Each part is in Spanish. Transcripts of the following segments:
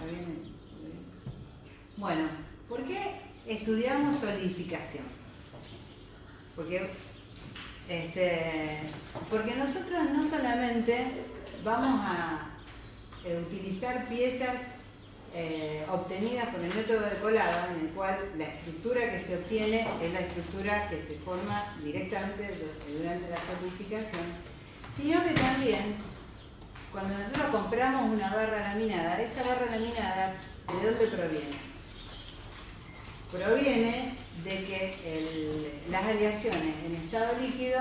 bien. Bueno, ¿por qué estudiamos solidificación? Porque nosotros no solamente vamos a utilizar piezas obtenidas por el método de colado, en el cual la estructura que se obtiene es la estructura que se forma directamente durante la solidificación, sino que también, cuando nosotros compramos una barra laminada, esa barra laminada, ¿de dónde proviene? Proviene de que las aleaciones en estado líquido,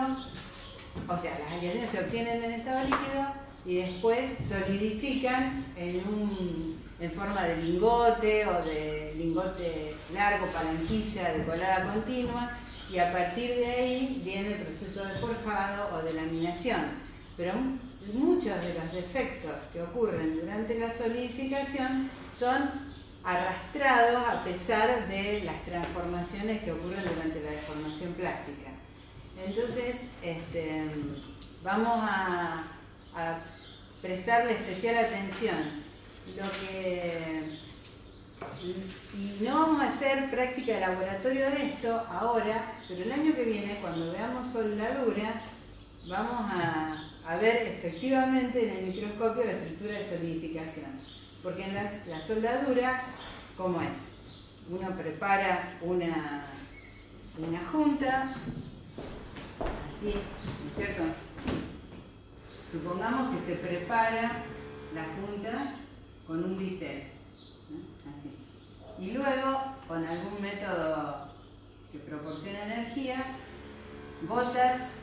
o sea, las aleaciones se obtienen en estado líquido y después solidifican en forma de lingote o de lingote largo, palanquilla de colada continua, y a partir de ahí viene el proceso de forjado o de laminación. Pero muchos de los defectos que ocurren durante la solidificación son arrastrados a pesar de las transformaciones que ocurren durante la deformación plástica. Entonces, vamos a prestarle especial atención. Y no vamos a hacer práctica de laboratorio de esto ahora, pero el año que viene, cuando veamos soldadura, vamos a ver efectivamente en el microscopio la estructura de solidificación. Porque en la soldadura, ¿cómo es? Uno prepara una junta, así, ¿no es cierto? Supongamos que se prepara la junta con un bisel, ¿no? Así. Y luego, con algún método que proporciona energía, gotas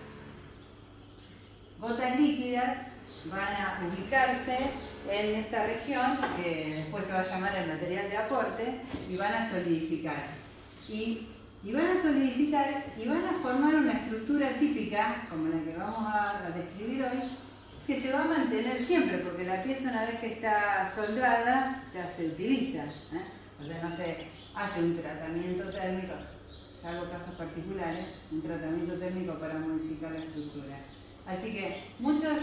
líquidas van a ubicarse en esta región, que después se va a llamar el material de aporte, y van a solidificar. Y van a solidificar y van a formar una estructura típica, como la que vamos a describir hoy, que se va a mantener siempre, porque la pieza, una vez que está soldada, ya se utiliza, ¿eh? O sea, no se hace un tratamiento térmico, salvo casos particulares, un tratamiento térmico para modificar la estructura. Así que muchas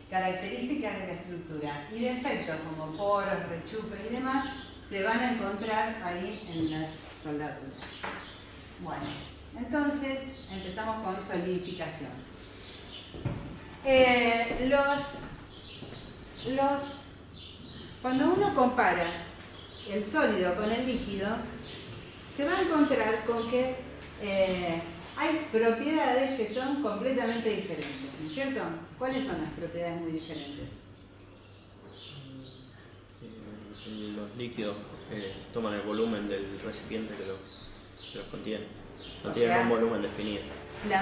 características de la estructura y defectos como poros, rechupes y demás se van a encontrar ahí en las soldaduras. Bueno, entonces empezamos con solidificación. Cuando uno compara el sólido con el líquido, se va a encontrar con que hay propiedades que son completamente diferentes, ¿no es cierto? ¿Cuáles son las propiedades muy diferentes? Los líquidos toman el volumen del recipiente que los contiene. No tienen un volumen definido.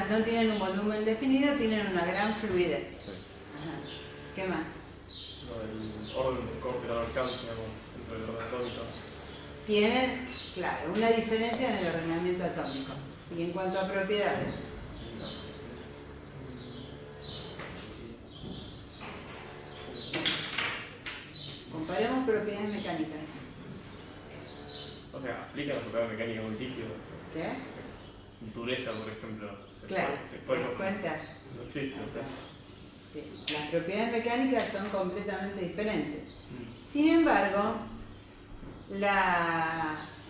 No tienen un volumen definido, tienen una gran fluidez. Sí. Ajá. ¿Qué más? El orden de corte al alcance dentro del orden atómico. Tienen, claro, una diferencia en el ordenamiento atómico. Y en cuanto a propiedades. Comparemos propiedades mecánicas. O sea, aplican las propiedades mecánicas de un líquido. ¿Qué? Dureza, por ejemplo. Claro, ¿te das cuenta? No existe, o sea. Sí, las propiedades mecánicas son completamente diferentes. Sin embargo,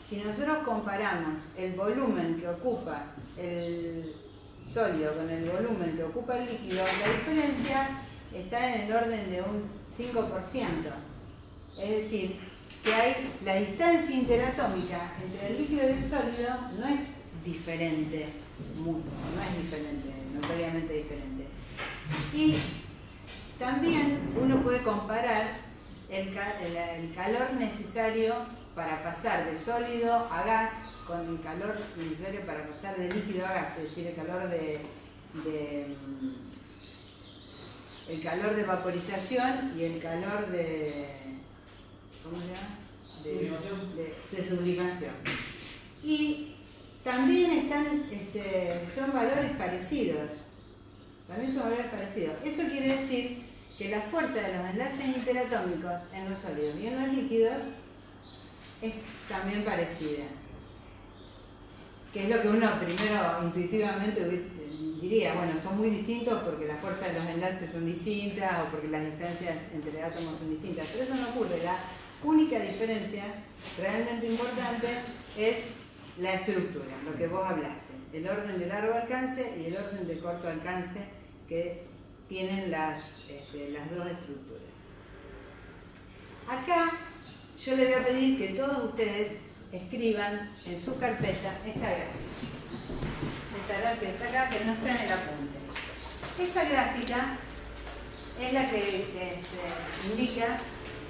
si nosotros comparamos el volumen que ocupa el sólido con el volumen que ocupa el líquido, la diferencia está en el orden de un 5%. Es decir, que hay la distancia interatómica entre el líquido y el sólido no es diferente, no es diferente, notoriamente diferente. Y también uno puede comparar el calor necesario para pasar de sólido a gas con el calor necesario para pasar de líquido a gas, es decir, el calor de vaporización y el calor de ¿cómo se llama? De sublimación. Y también son valores parecidos. También son valores parecidos. Eso quiere decir que la fuerza de los enlaces interatómicos en los sólidos y en los líquidos es también parecida. que es lo que uno primero intuitivamente diría, bueno, son muy distintos porque la fuerza de los enlaces son distintas o porque las distancias entre átomos son distintas, pero eso no ocurre. La única diferencia realmente importante es la estructura, lo que vos hablaste, el orden de largo alcance y el orden de corto alcance que tienen las dos estructuras. Acá yo les voy a pedir que todos ustedes escriban en su carpeta esta gráfica. Esta gráfica está acá, que no está en el apunte. Esta gráfica es la que indica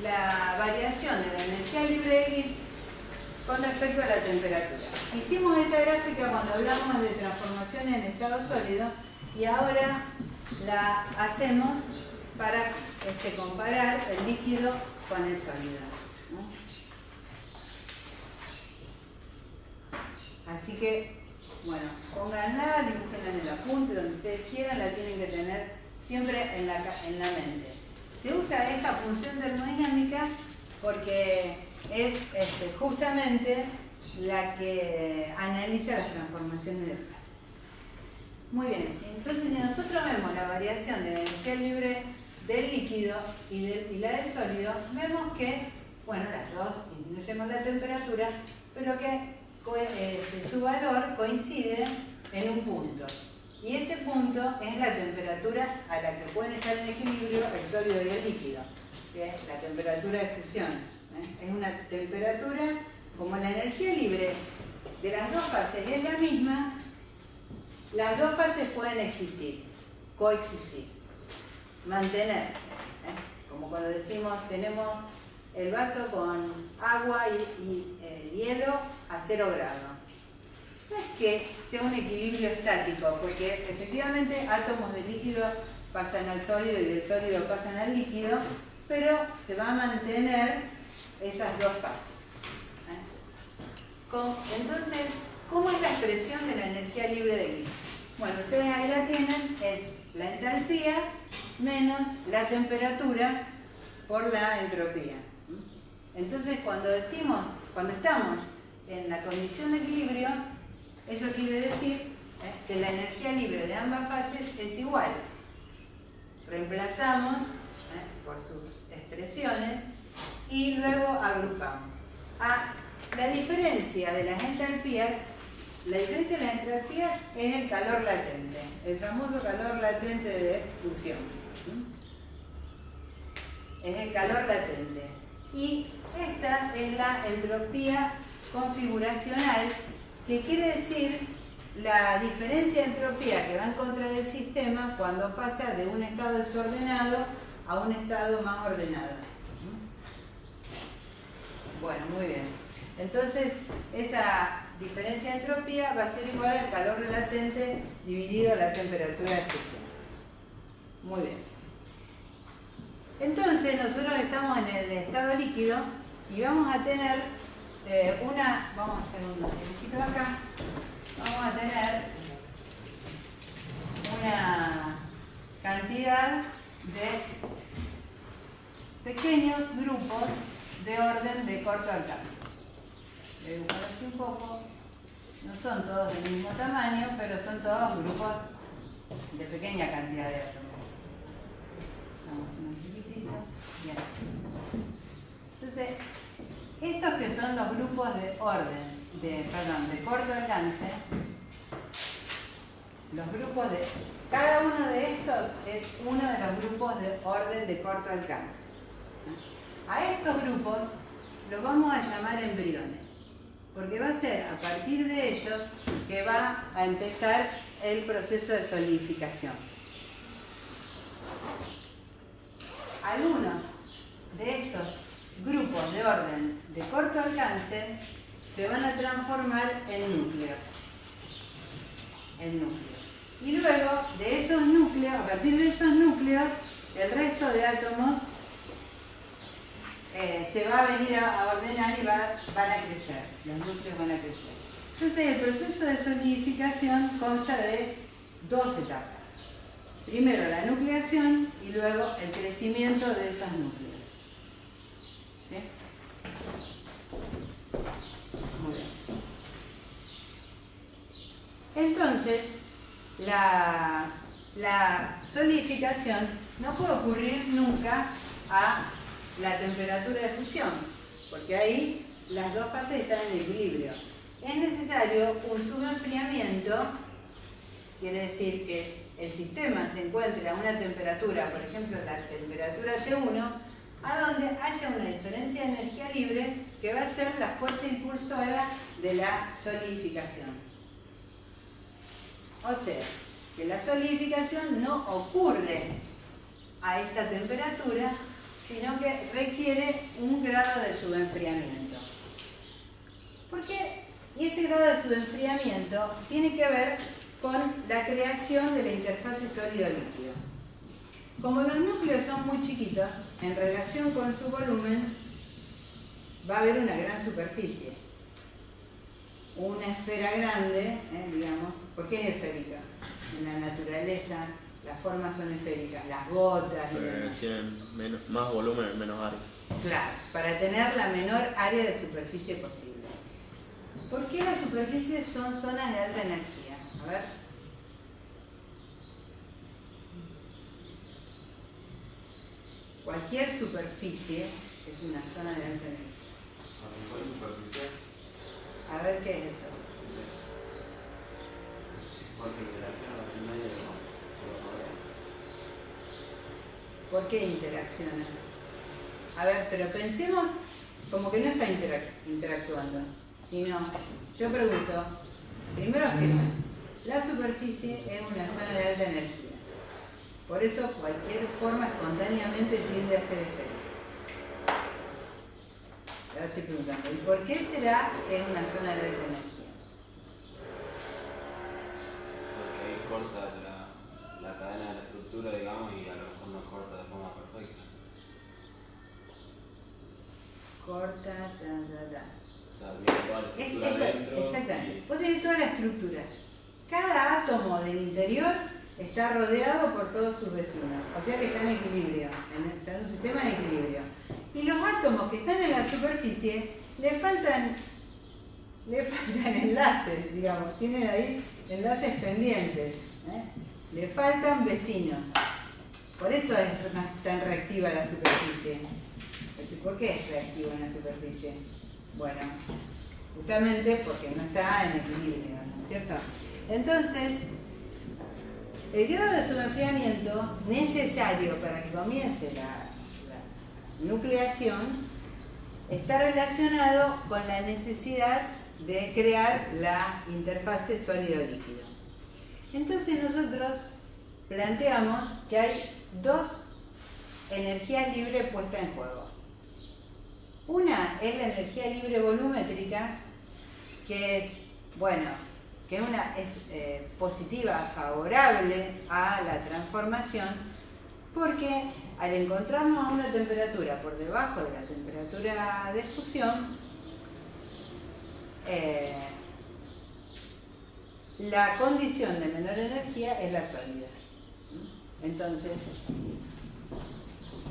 la variación de la energía libre de Gibbs con respecto a la temperatura. Hicimos esta gráfica cuando hablamos de transformaciones en estado sólido y ahora la hacemos para comparar el líquido con el sólido, ¿no? Así que, bueno, pónganla, dibújenla en el apunte, donde ustedes quieran, la tienen que tener siempre en la mente. Se usa esta función termodinámica porque es justamente la que analiza las transformaciones de fase. Muy bien, entonces si nosotros vemos la variación de la energía libre del líquido y la del sólido, vemos que, bueno, las dos disminuyen la temperatura, pero que su valor coincide en un punto. Y ese punto es la temperatura a la que pueden estar en equilibrio el sólido y el líquido, que es la temperatura de fusión. Es una temperatura, como la energía libre de las dos fases es la misma, las dos fases pueden existir, coexistir, mantenerse. Como cuando decimos, tenemos el vaso con agua y hielo a 0 grados. No es que sea un equilibrio estático, porque efectivamente átomos de líquido pasan al sólido y del sólido pasan al líquido, pero se va a mantener esas dos fases. Entonces, ¿cómo es la expresión de la energía libre de Gibbs? Bueno, ustedes ahí la tienen, es la entalpía menos la temperatura por la entropía. Entonces, cuando estamos en la condición de equilibrio, eso quiere decir que la energía libre de ambas fases es igual. Reemplazamos por sus expresiones y luego agrupamos. La diferencia de las entalpías es el calor latente, el famoso calor latente de fusión. Es el calor latente. Y esta es la entropía configuracional, que quiere decir la diferencia de entropía que va en contra del sistema cuando pasa de un estado desordenado a un estado más ordenado. Bueno, muy bien. Entonces, esa diferencia de entropía va a ser igual al calor latente dividido la temperatura de fusión. Muy bien. Entonces, nosotros estamos en el estado líquido y vamos a tener vamos a hacer un dibujito acá, vamos a tener una cantidad de pequeños grupos de orden de corto alcance. Voy a dibujar así un poco, no son todos del mismo tamaño, pero son todos grupos de pequeña cantidad de átomos. Vamos un chiquitito, bien. Entonces, estos que son los grupos de de corto alcance, cada uno de estos es uno de los grupos de orden de corto alcance. A estos grupos los vamos a llamar embriones, porque va a ser a partir de ellos que va a empezar el proceso de solidificación. Algunos de estos grupos de orden de corto alcance se van a transformar en núcleos. Y luego de esos núcleos, a partir de esos núcleos, el resto de átomos se va a venir a ordenar y van a crecer. Los núcleos van a crecer. Entonces el proceso de solidificación consta de dos etapas. Primero la nucleación y luego el crecimiento de esos núcleos. ¿Sí? Muy bien. Entonces, la solidificación no puede ocurrir nunca a la temperatura de fusión, porque ahí las dos fases están en equilibrio. Es necesario un subenfriamiento, quiere decir que el sistema se encuentre a una temperatura, por ejemplo la temperatura T1, a donde haya una diferencia de energía libre que va a ser la fuerza impulsora de la solidificación. O sea, que la solidificación no ocurre a esta temperatura, sino que requiere un grado de subenfriamiento. ¿Por qué? Y ese grado de subenfriamiento tiene que ver con la creación de la interfase sólido-líquido. Como los núcleos son muy chiquitos, en relación con su volumen, va a haber una gran superficie. Una esfera grande, digamos, ¿por qué es esférica? En la naturaleza las formas son esféricas, las gotas... tienen más volumen, menos área. Claro, para tener la menor área de superficie posible. ¿Por qué las superficies son zonas de alta energía? A ver. Cualquier superficie es una zona de alta energía. ¿Cuál superficie? A ver qué es eso. Porque interacciona con el medio de ¿Por qué interacciona? A ver, pero pensemos como que no está interactuando, sino, yo pregunto, primero afirma, la superficie es una zona de alta energía. Por eso cualquier forma espontáneamente tiende a ser esférica. Ahora estoy preguntando, ¿y por qué será que es una zona de alta energía? Porque ahí corta la cadena de la estructura, digamos, y a lo mejor no corta de forma perfecta. Corta, O sea, viene toda la estructura dentro. Exactamente. Vos tenés toda la estructura. Cada átomo del interior está rodeado por todos sus vecinos. O sea que está en equilibrio, está en un sistema en equilibrio. Y los átomos que están en la superficie le faltan enlaces, digamos, tienen ahí enlaces pendientes, le faltan vecinos. Por eso es tan reactiva la superficie. ¿Por qué es reactivo en la superficie? Bueno, justamente porque no está en equilibrio, ¿no es cierto? Entonces, el grado de subenfriamiento necesario para que comience la nucleación está relacionado con la necesidad de crear la interfase sólido-líquido. Entonces nosotros planteamos que hay dos energías libres puestas en juego. Una es la energía libre volumétrica, que es, positiva, favorable a la transformación, porque al encontrarnos a una temperatura por debajo de la temperatura de fusión, la condición de menor energía es la sólida. Entonces,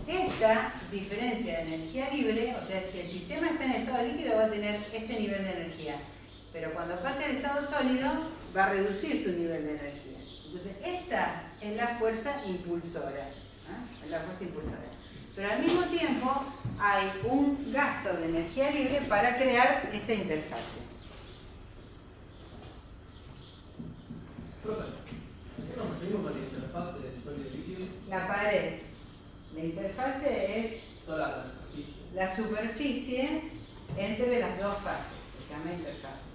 esta diferencia de energía libre, o sea, si el sistema está en estado líquido va a tener este nivel de energía, pero cuando pase al estado sólido va a reducir su nivel de energía. Entonces, esta es la fuerza impulsora. Es la fuerza impulsora. Pero al mismo tiempo hay un gasto de energía libre para crear esa interfase. Profe, ¿qué nos referimos con la interfase de sólido-líquido? La pared. La interfase es Toda la superficie. la superficie entre las dos fases. Se llama interfase.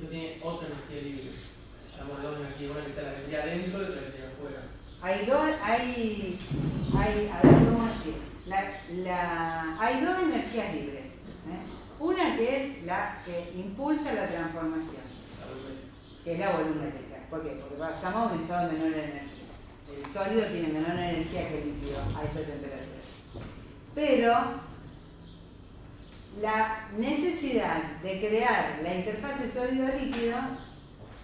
No tiene otra energía libre. Hablamos de dos energías, una que está la energía adentro y otra que está afuera. Hay dos energías libres. Una que es la que impulsa la transformación, que es la volumétrica. ¿Por qué? Porque pasamos a un estado de menor energía. El sólido tiene menor energía que el líquido a esa temperatura. Pero la necesidad de crear la interfase sólido-líquido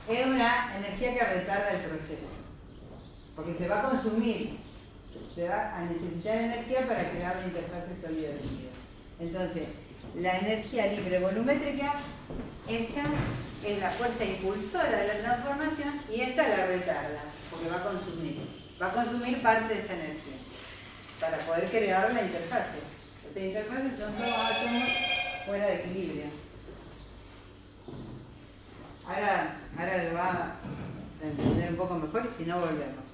es una energía que retarda el proceso, porque se va a consumir, se va a necesitar energía para crear la interfase sólido-líquido. Entonces, la energía libre volumétrica está es la fuerza impulsora de la transformación y esta la retarda, porque va a consumir parte de esta energía para poder crear la interfase. Esta interfase son todos átomos fuera de equilibrio. Ahora lo va a entender un poco mejor y si no volvemos.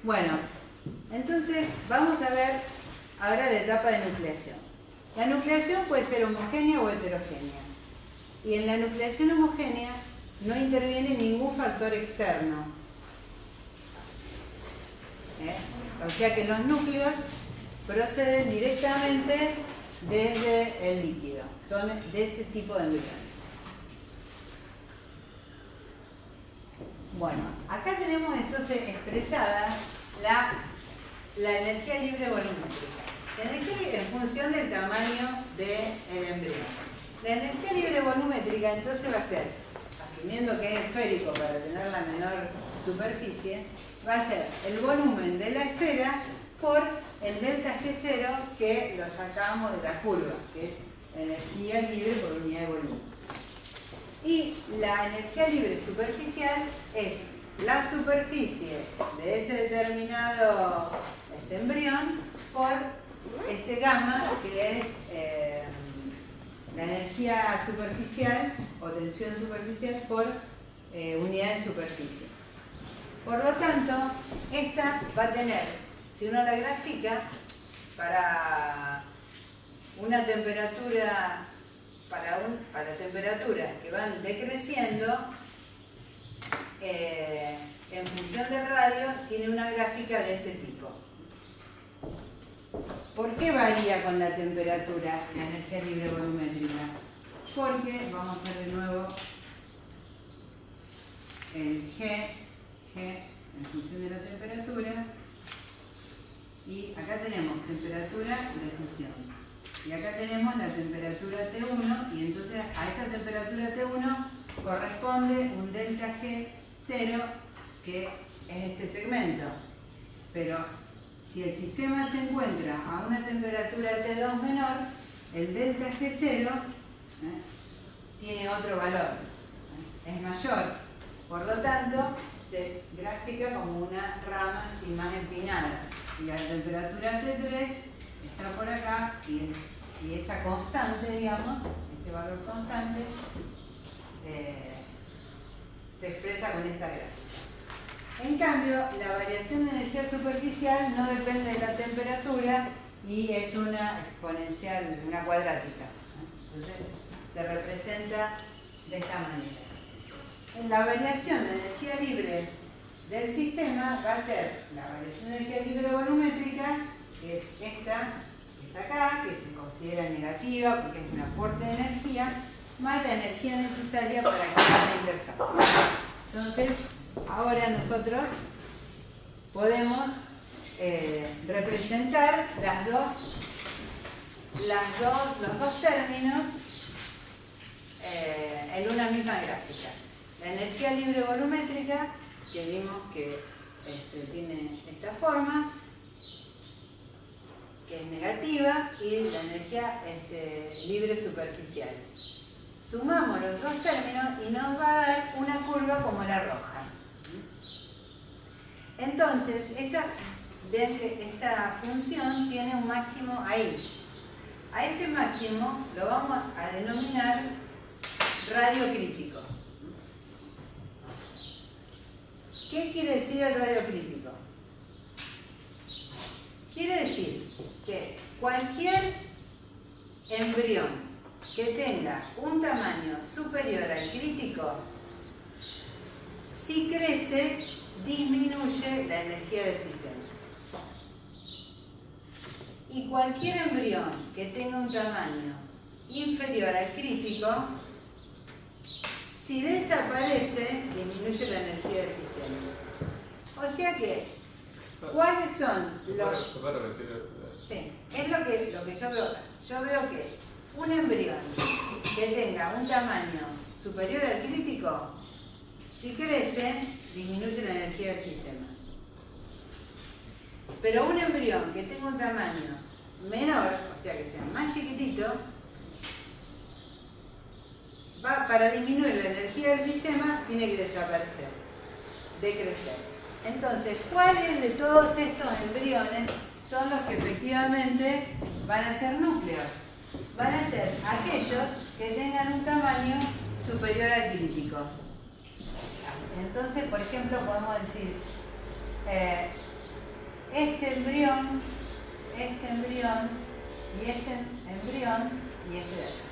Bueno, entonces vamos a ver ahora la etapa de nucleación. La nucleación puede ser homogénea o heterogénea. Y en la nucleación homogénea no interviene ningún factor externo. O sea que los núcleos proceden directamente desde el líquido. Son de ese tipo de embriones. Bueno, acá tenemos entonces expresada la energía libre volumétrica. La energía libre en función del tamaño del embrión. La energía libre volumétrica entonces va a ser, asumiendo que es esférico para tener la menor superficie, va a ser el volumen de la esfera por el delta G0 que lo sacamos de la curva, que es energía libre por unidad de volumen. Y la energía libre superficial es la superficie de ese determinado embrión por este gamma, que es la energía superficial o tensión superficial por unidad de superficie. Por lo tanto, esta va a tener, si uno la grafica, para una temperatura, para temperaturas que van decreciendo, en función del radio, tiene una gráfica de este tipo. ¿Por qué varía con la temperatura la energía libre volumétrica? Porque, vamos a hacer de nuevo el G en función de la temperatura, y acá tenemos temperatura de fusión. Y acá tenemos la temperatura T1, y entonces a esta temperatura T1 corresponde un delta G0, que es este segmento. Pero si el sistema se encuentra a una temperatura T2 menor, el delta G0 tiene otro valor, es mayor. Por lo tanto, se grafica como una rama así más empinada. Y la temperatura T3 está por acá, y esa constante, digamos, este valor constante, se expresa con esta gráfica. En cambio, la variación de energía superficial no depende de la temperatura y es una exponencial, una cuadrática. Entonces, se representa de esta manera. La variación de energía libre del sistema va a ser la variación de energía libre volumétrica, que es esta que está acá, que se considera negativa porque es un aporte de energía, más la energía necesaria para crear la interfaz. Entonces, ahora nosotros podemos representar los dos términos en una misma gráfica. La energía libre volumétrica, que vimos que tiene esta forma, que es negativa, y la energía libre superficial. Sumamos los dos términos y nos va a dar una curva como la roja. Entonces, vean que esta función tiene un máximo ahí. A ese máximo lo vamos a denominar radio crítico. ¿Qué quiere decir el radio crítico? Quiere decir que cualquier embrión que tenga un tamaño superior al crítico, si crece, disminuye la energía del sistema. Y cualquier embrión que tenga un tamaño inferior al crítico, si desaparece, disminuye la energía del sistema. O sea que, ¿cuáles son los...? Sí, es lo que yo veo acá. Yo veo que un embrión que tenga un tamaño superior al crítico, si crece, disminuye la energía del sistema. Pero un embrión que tenga un tamaño menor, o sea que sea más chiquitito, para disminuir la energía del sistema, tiene que desaparecer, decrecer. Entonces, ¿cuáles de todos estos embriones son los que efectivamente van a ser núcleos? Van a ser aquellos que tengan un tamaño superior al crítico. Entonces, por ejemplo, podemos decir, este embrión, y este embrión, y este de acá.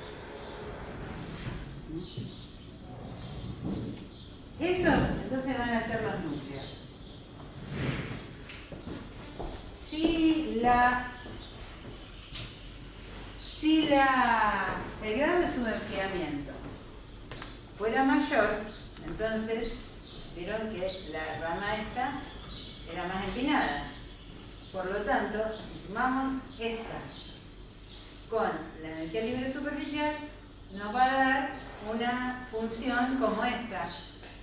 Esos, entonces, van a ser los núcleos. Si el grado de subenfriamiento fuera mayor, entonces vieron que la rama esta era más empinada. Por lo tanto, si sumamos esta con la energía libre superficial, nos va a dar una función como esta.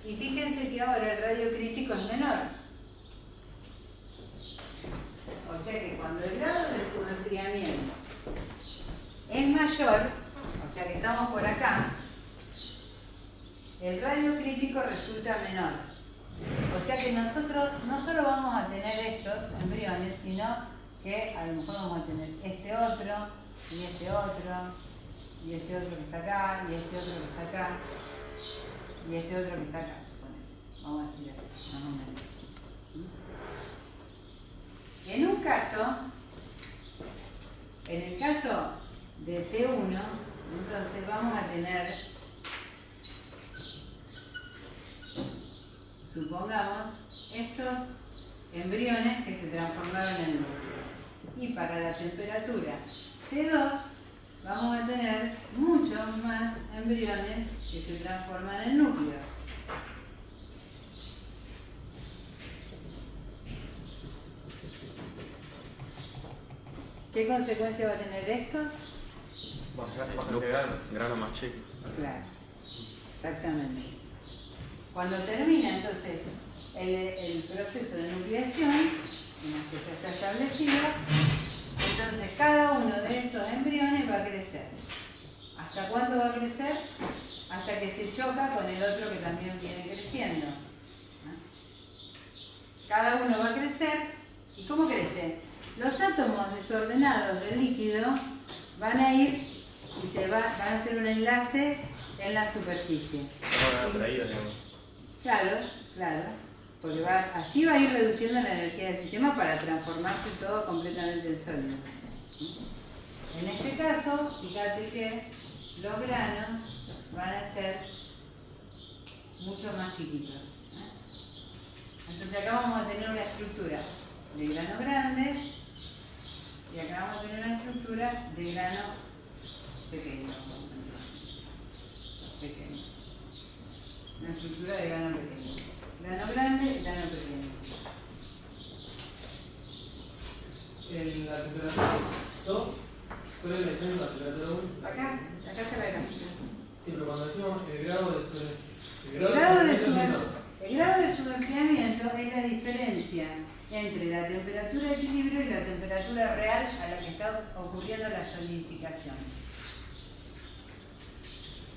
Y fíjense que ahora el radio crítico es menor. O sea que cuando el grado de subenfriamiento es mayor, o sea que estamos por acá, el radio crítico resulta menor. O sea que nosotros no solo vamos a tener estos embriones, sino que a lo mejor vamos a tener este otro, y este otro, y este otro que está acá, y este otro que está acá, y este otro que está acá, suponemos. Vamos a decir así, más o menos. En un caso, en el caso de T1, entonces vamos a tener, supongamos, estos embriones que se transformaron en núcleo. Y para la temperatura T2 vamos a tener muchos más embriones que se transforman en núcleos. ¿Qué consecuencia va a tener esto? Grano más chico. Claro, exactamente. Cuando termina entonces el proceso de nucleación, en el que ya está establecido, entonces cada uno de estos embriones va a crecer. ¿Hasta cuándo va a crecer? Hasta que se choca con el otro que también viene creciendo. Cada uno va a crecer. ¿Y cómo crece? Los átomos desordenados del líquido van a ir y van a hacer un enlace en la superficie. Claro, claro. Porque así va a ir reduciendo la energía del sistema para transformarse todo completamente en sólido. En este caso, fíjate que los granos van a ser mucho más chiquitos. Entonces acá vamos a tener una estructura de grano grande y acá vamos a tener una estructura de grano pequeño. Una estructura de grano pequeño. Grano grande y grano pequeño. En la temperatura 2, ¿cuál es la diferencia de la temperatura 1? Acá está la gráfica. Sí, pero cuando decimos el grado de el grado de subenfriamiento es la diferencia entre la temperatura de equilibrio y la temperatura real a la que está ocurriendo la solidificación.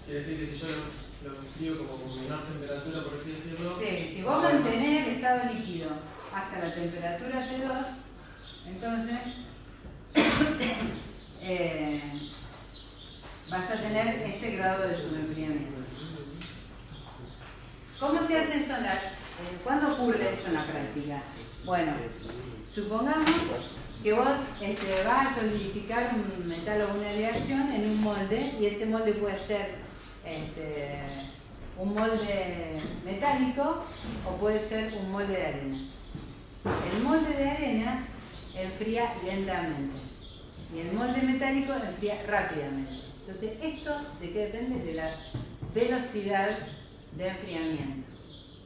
Quiere decir que si yo lo enfrío como con menor temperatura, por así decirlo. Sí, si vos mantenés el estado líquido hasta la temperatura T2, entonces vas a tener este grado de subenfriamiento. ¿Cómo se hace eso? ¿Cuándo ocurre eso en la práctica? Bueno, supongamos que vos vas a solidificar un metal o una aleación en un molde y ese molde puede ser un molde metálico o puede ser un molde de arena. El molde de arena enfría lentamente y el molde metálico enfría rápidamente. Entonces, ¿esto de qué depende? De la velocidad de enfriamiento,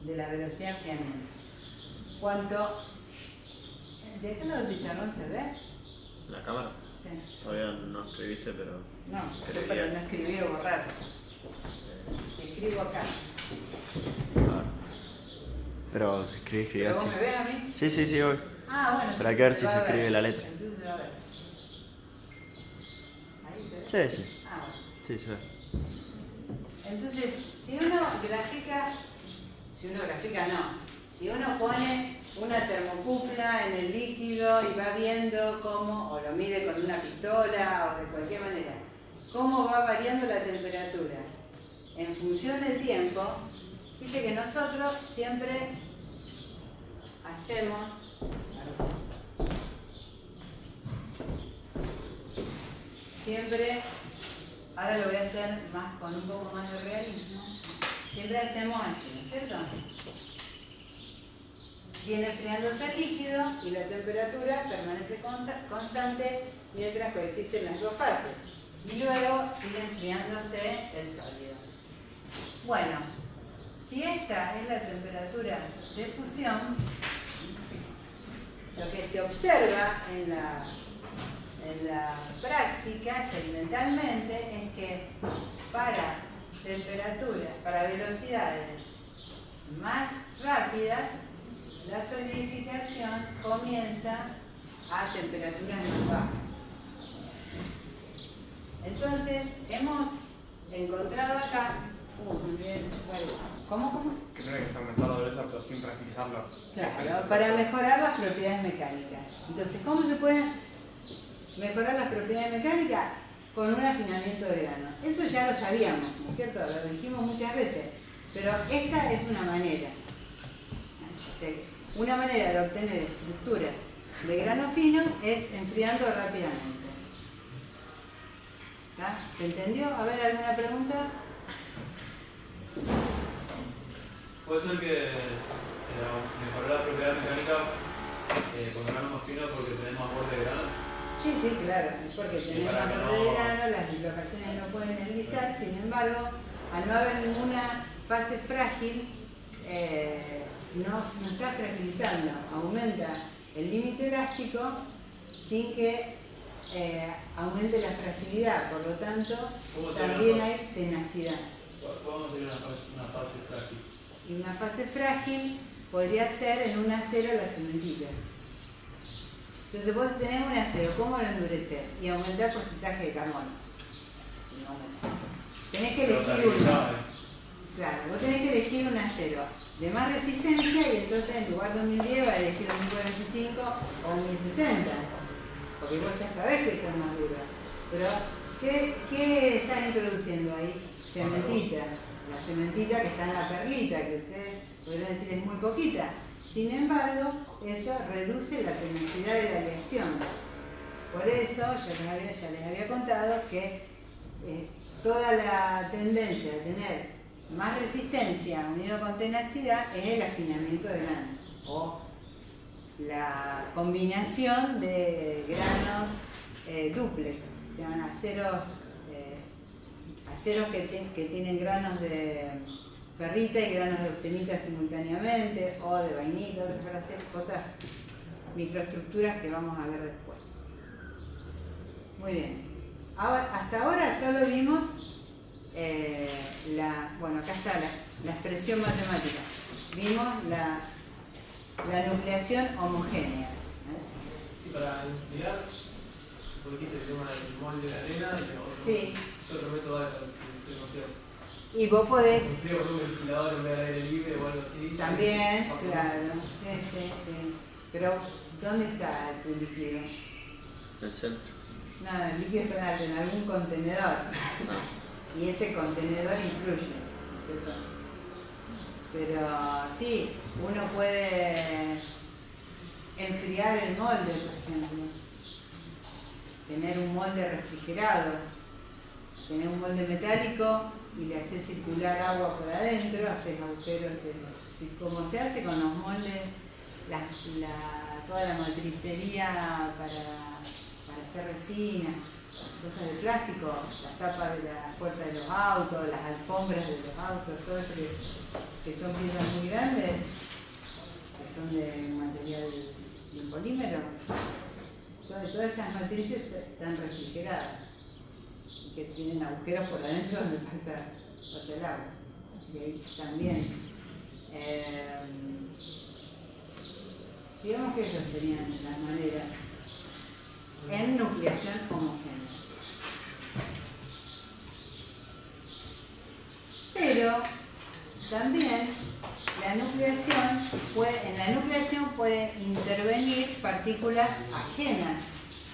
de la velocidad de enfriamiento. ¿Cuánto? ¿De qué lado del pizarrón se ve? ¿La cámara? Sí. Todavía no escribiste, pero... No, yo para no escribir o borrar. Escribo acá. Pero se escribe ¿Pero así. vos me ves a mí? Sí, voy. Ah, bueno. Pero hay que ver si va se a ver. escribe la letra. Entonces se va a ver. Ahí se ve. Sí. Ah, bueno. Sí, se ve. Entonces, si uno pone una termocupla en el líquido y va viendo cómo, o lo mide con una pistola o de cualquier manera, cómo va variando la temperatura en función del tiempo, dice que nosotros siempre hacemos, ahora lo voy a hacer más con un poco más de realismo, siempre hacemos así, ¿no es cierto? Viene enfriándose el líquido y la temperatura permanece constante mientras coexisten las dos fases. Y luego sigue enfriándose el sólido. Bueno, si esta es la temperatura de fusión, lo que se observa en la práctica experimentalmente es que para temperaturas, para velocidades más rápidas, la solidificación comienza a temperaturas más bajas. Entonces, hemos encontrado acá... ¿Cómo? Que tiene que ser aumentado la velocidad, pero sin fragilizarlo. Claro, para mejorar las propiedades mecánicas. Entonces, ¿cómo se puede mejorar las propiedades mecánicas? Con un afinamiento de grano. Eso ya lo sabíamos, ¿no es cierto? Lo dijimos muchas veces. Pero esta es una manera. Una manera de obtener estructuras de grano fino es enfriando rápidamente. ¿Está? ¿Se entendió? A ver, ¿alguna pregunta? Puede ser que mejorar la propiedad mecánica con grano más fino porque tenemos más borde de grano. Sí, claro, es porque tenemos más borde de grano, las dislocaciones no pueden deslizar, sin embargo, al no haber ninguna fase frágil, no está fragilizando, aumenta el límite elástico sin que aumente la fragilidad, por lo tanto también hay tenacidad. ¿Cómo sería una fase frágil? Y una fase frágil podría ser en un acero la cementita. Entonces vos tenés un acero, ¿cómo lo endurecer? Y aumentar el porcentaje de carbono. Si no aumenta. Tenés que elegir uno. Claro, vos tenés que elegir un acero de más resistencia y entonces en lugar de un 1010 va a elegir un 1045 o un 1060. Porque vos ya sabés que son más duras. Pero, ¿qué están introduciendo ahí? Cementita. La cementita que está en la perlita, que ustedes podrían decir es muy poquita. Sin embargo, eso reduce la tenacidad de la aleación. Por eso, ya les había contado que toda la tendencia de tener más resistencia unido con tenacidad es el afinamiento de grano o la combinación de granos dúplex, se llaman aceros que tienen granos de ferrita y granos de austenita simultáneamente, o de vainita, otras microestructuras que vamos a ver después. Muy bien. Hasta ahora solo vimos acá está la expresión matemática. Vimos la nucleación homogénea. Y para enfriar, ¿por qué te tema del molde de arena y otro? Sí. Otro método de secuenciación. Y vos podés... Un frío con un ventilador en vez de aire libre o algo así. También, claro. Sí. Pero, ¿dónde está tu líquido? En el centro. No, el líquido está en algún contenedor. No. Y ese contenedor influye, ¿cierto? Pero sí, uno puede enfriar el molde, por ejemplo. Tener un molde refrigerado. Tener un molde metálico y le haces circular agua por adentro, haces agujeros, como se hace con los moldes, toda la matricería para hacer resina, cosas de plástico, las tapas de las puertas de los autos, las alfombras de los autos, todo eso que son piezas muy grandes, que son de material de polímero. Todas esas matrices están refrigeradas y que tienen agujeros por adentro donde pasa el agua. Así que ahí también. Digamos que esas serían las maneras en nucleación homogénea. también en la nucleación puede intervenir partículas ajenas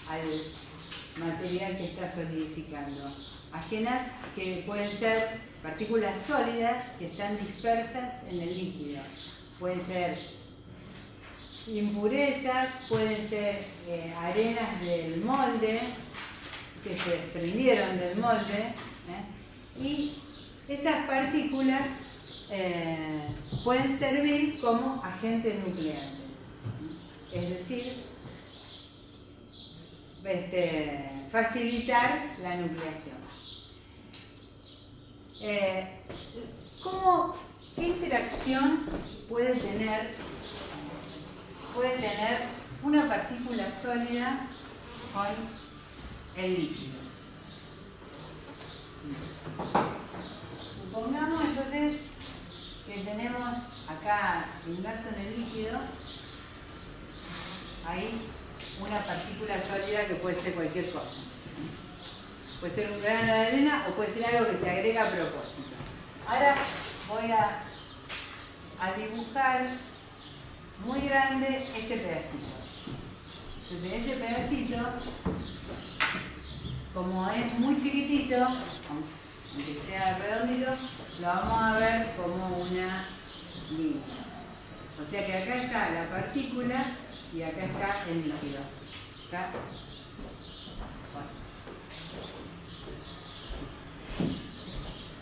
al material que está solidificando. Ajenas que pueden ser partículas sólidas que están dispersas en el líquido. Pueden ser impurezas, pueden ser arenas del molde que se desprendieron del molde, y esas partículas pueden servir como agente nucleante, es decir, facilitar la nucleación. ¿Qué interacción puede tener una partícula sólida con el líquido? Supongamos entonces que tenemos acá inmerso en el líquido, hay una partícula sólida que puede ser cualquier cosa. Puede ser un grano de arena o puede ser algo que se agrega a propósito. Ahora voy a dibujar muy grande este pedacito. Entonces ese pedacito, como es muy chiquitito, aunque sea redondito, lo vamos a ver como una línea. O sea que acá está la partícula y acá está el líquido. ¿Está? Bueno.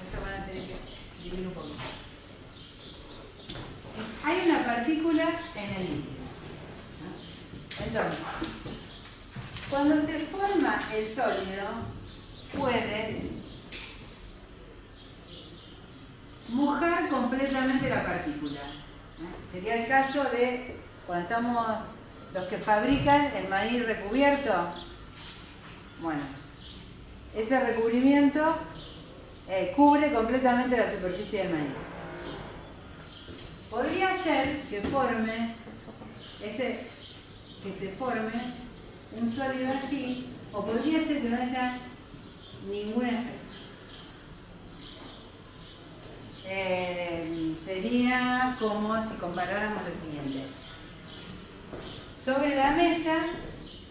Esto van a tener que dividir un poquito. Hay una partícula en el líquido, ¿no? Entonces, cuando se forma el sólido, puede mojar completamente la partícula. Sería el caso de cuando estamos los que fabrican el maní recubierto. Bueno, ese recubrimiento cubre completamente la superficie del maní. Podría ser que se forme un sólido así, o podría ser que no haya ningún efecto. Sería como si comparáramos lo siguiente. Sobre la mesa,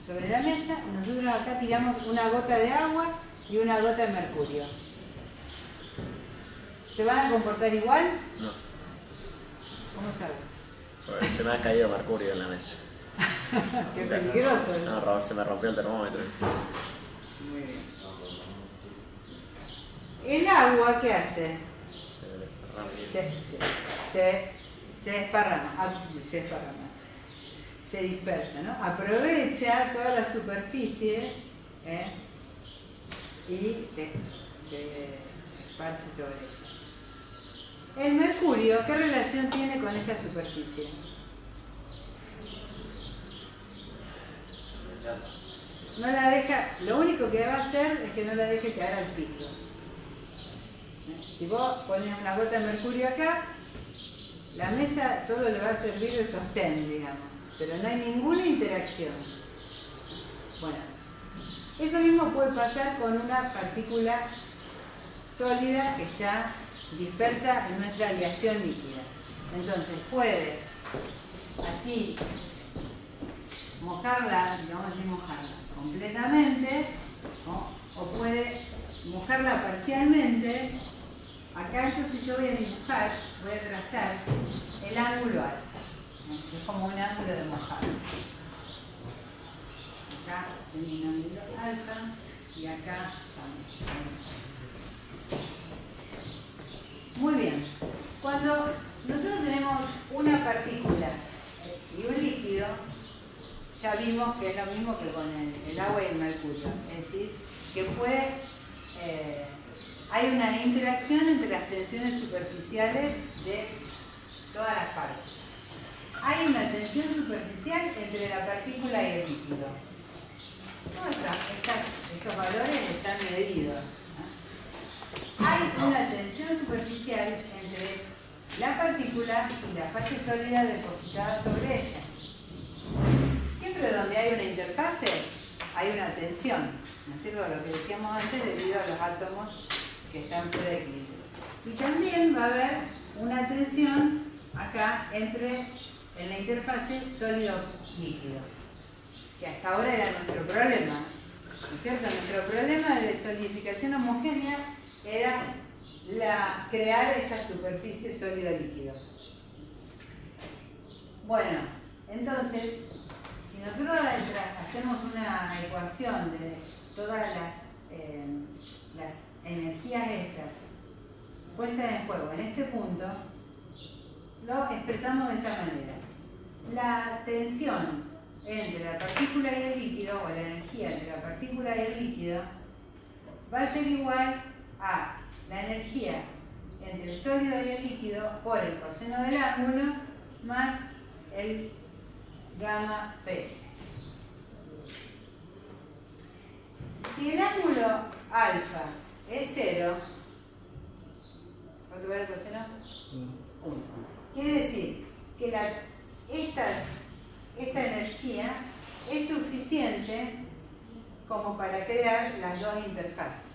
nosotros acá tiramos una gota de agua y una gota de mercurio. ¿Se van a comportar igual? No. ¿Cómo sabe? Porque se me ha caído mercurio en la mesa. Qué peligroso. No, se me rompió el termómetro. Muy bien. ¿El agua qué hace? Se desparrama, se dispersa, ¿no? Aprovecha toda la superficie y se esparce sobre ella. El mercurio, ¿qué relación tiene con esta superficie? No la deja, lo único que va a hacer es que no la deje caer al piso. Si vos pones una gota de mercurio acá, la mesa solo le va a servir de sostén, digamos, pero no hay ninguna interacción. Bueno, eso mismo puede pasar con una partícula sólida que está dispersa en nuestra aleación líquida. Entonces puede así mojarla completamente, ¿no? O puede mojarla parcialmente. Acá entonces yo voy a trazar el ángulo alfa, ¿no? Es como un ángulo de mojado. Acá tengo un ángulo alfa y acá también. Muy bien. Cuando nosotros tenemos una partícula y un líquido, ya vimos que es lo mismo que con el agua y el mercurio. Es decir, que hay una interacción entre las tensiones superficiales de todas las partes. Hay una tensión superficial entre la partícula y el líquido. Todos estos valores están medidos, ¿no? Hay una tensión superficial entre la partícula y la fase sólida depositada sobre ella. Siempre donde hay una interfase hay una tensión, ¿no es cierto? Lo que decíamos antes debido a los átomos que están fuera de equilibrio. Y también va a haber una tensión acá en la interfase sólido-líquido, que hasta ahora era nuestro problema, ¿no es cierto? Nuestro problema de solidificación homogénea era crear esta superficie sólido-líquido. Bueno, entonces, si nosotros hacemos una ecuación de todas las energías estas puestas en juego en este punto, lo expresamos de esta manera. La tensión entre la partícula y el líquido, o la energía entre la partícula y el líquido, va a ser igual a la energía entre el sólido y el líquido por el coseno del ángulo más el gamma PS. Si el ángulo alfa es 0, ¿cuánto vale el coseno? 1. Quiere decir que esta energía es suficiente como para crear las dos interfaces.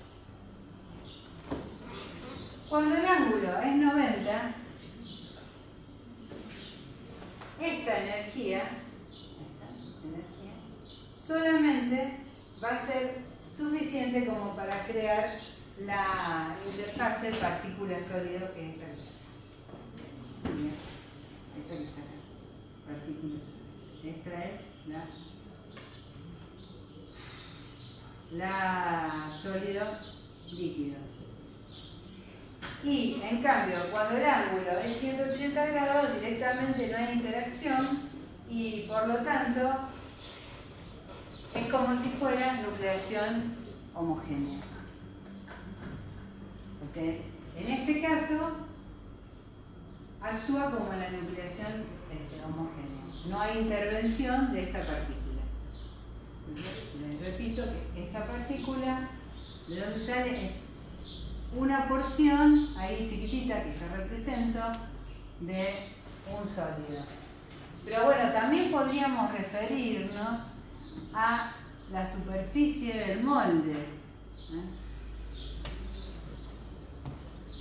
Cuando el ángulo es 90, esta energía solamente va a ser suficiente como para crear la interfase partícula sólido, que es esta. Esta que está acá, partícula sólido. Esta es la sólido líquido. Y en cambio, cuando el ángulo es 180 grados, directamente no hay interacción y por lo tanto es como si fuera nucleación homogénea. O sea, en este caso actúa como la nucleación homogénea. No hay intervención de esta partícula. Les repito que esta partícula, de donde sale, es una porción, ahí chiquitita que yo represento, de un sólido. Pero bueno, también podríamos referirnos a la superficie del molde.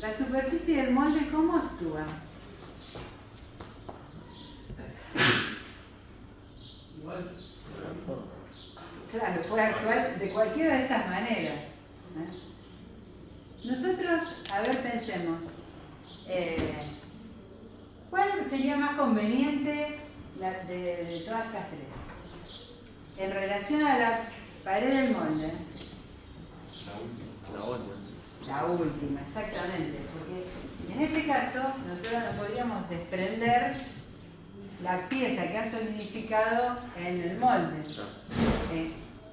La superficie del molde, ¿cómo actúa? Igual. Claro, puede actuar de cualquiera de estas maneras. Nosotros, a ver, pensemos, ¿cuál sería más conveniente de todas estas tres? En relación a la pared del molde. La última, exactamente. Porque en este caso, nosotros no podríamos desprender la pieza que ha solidificado en el molde.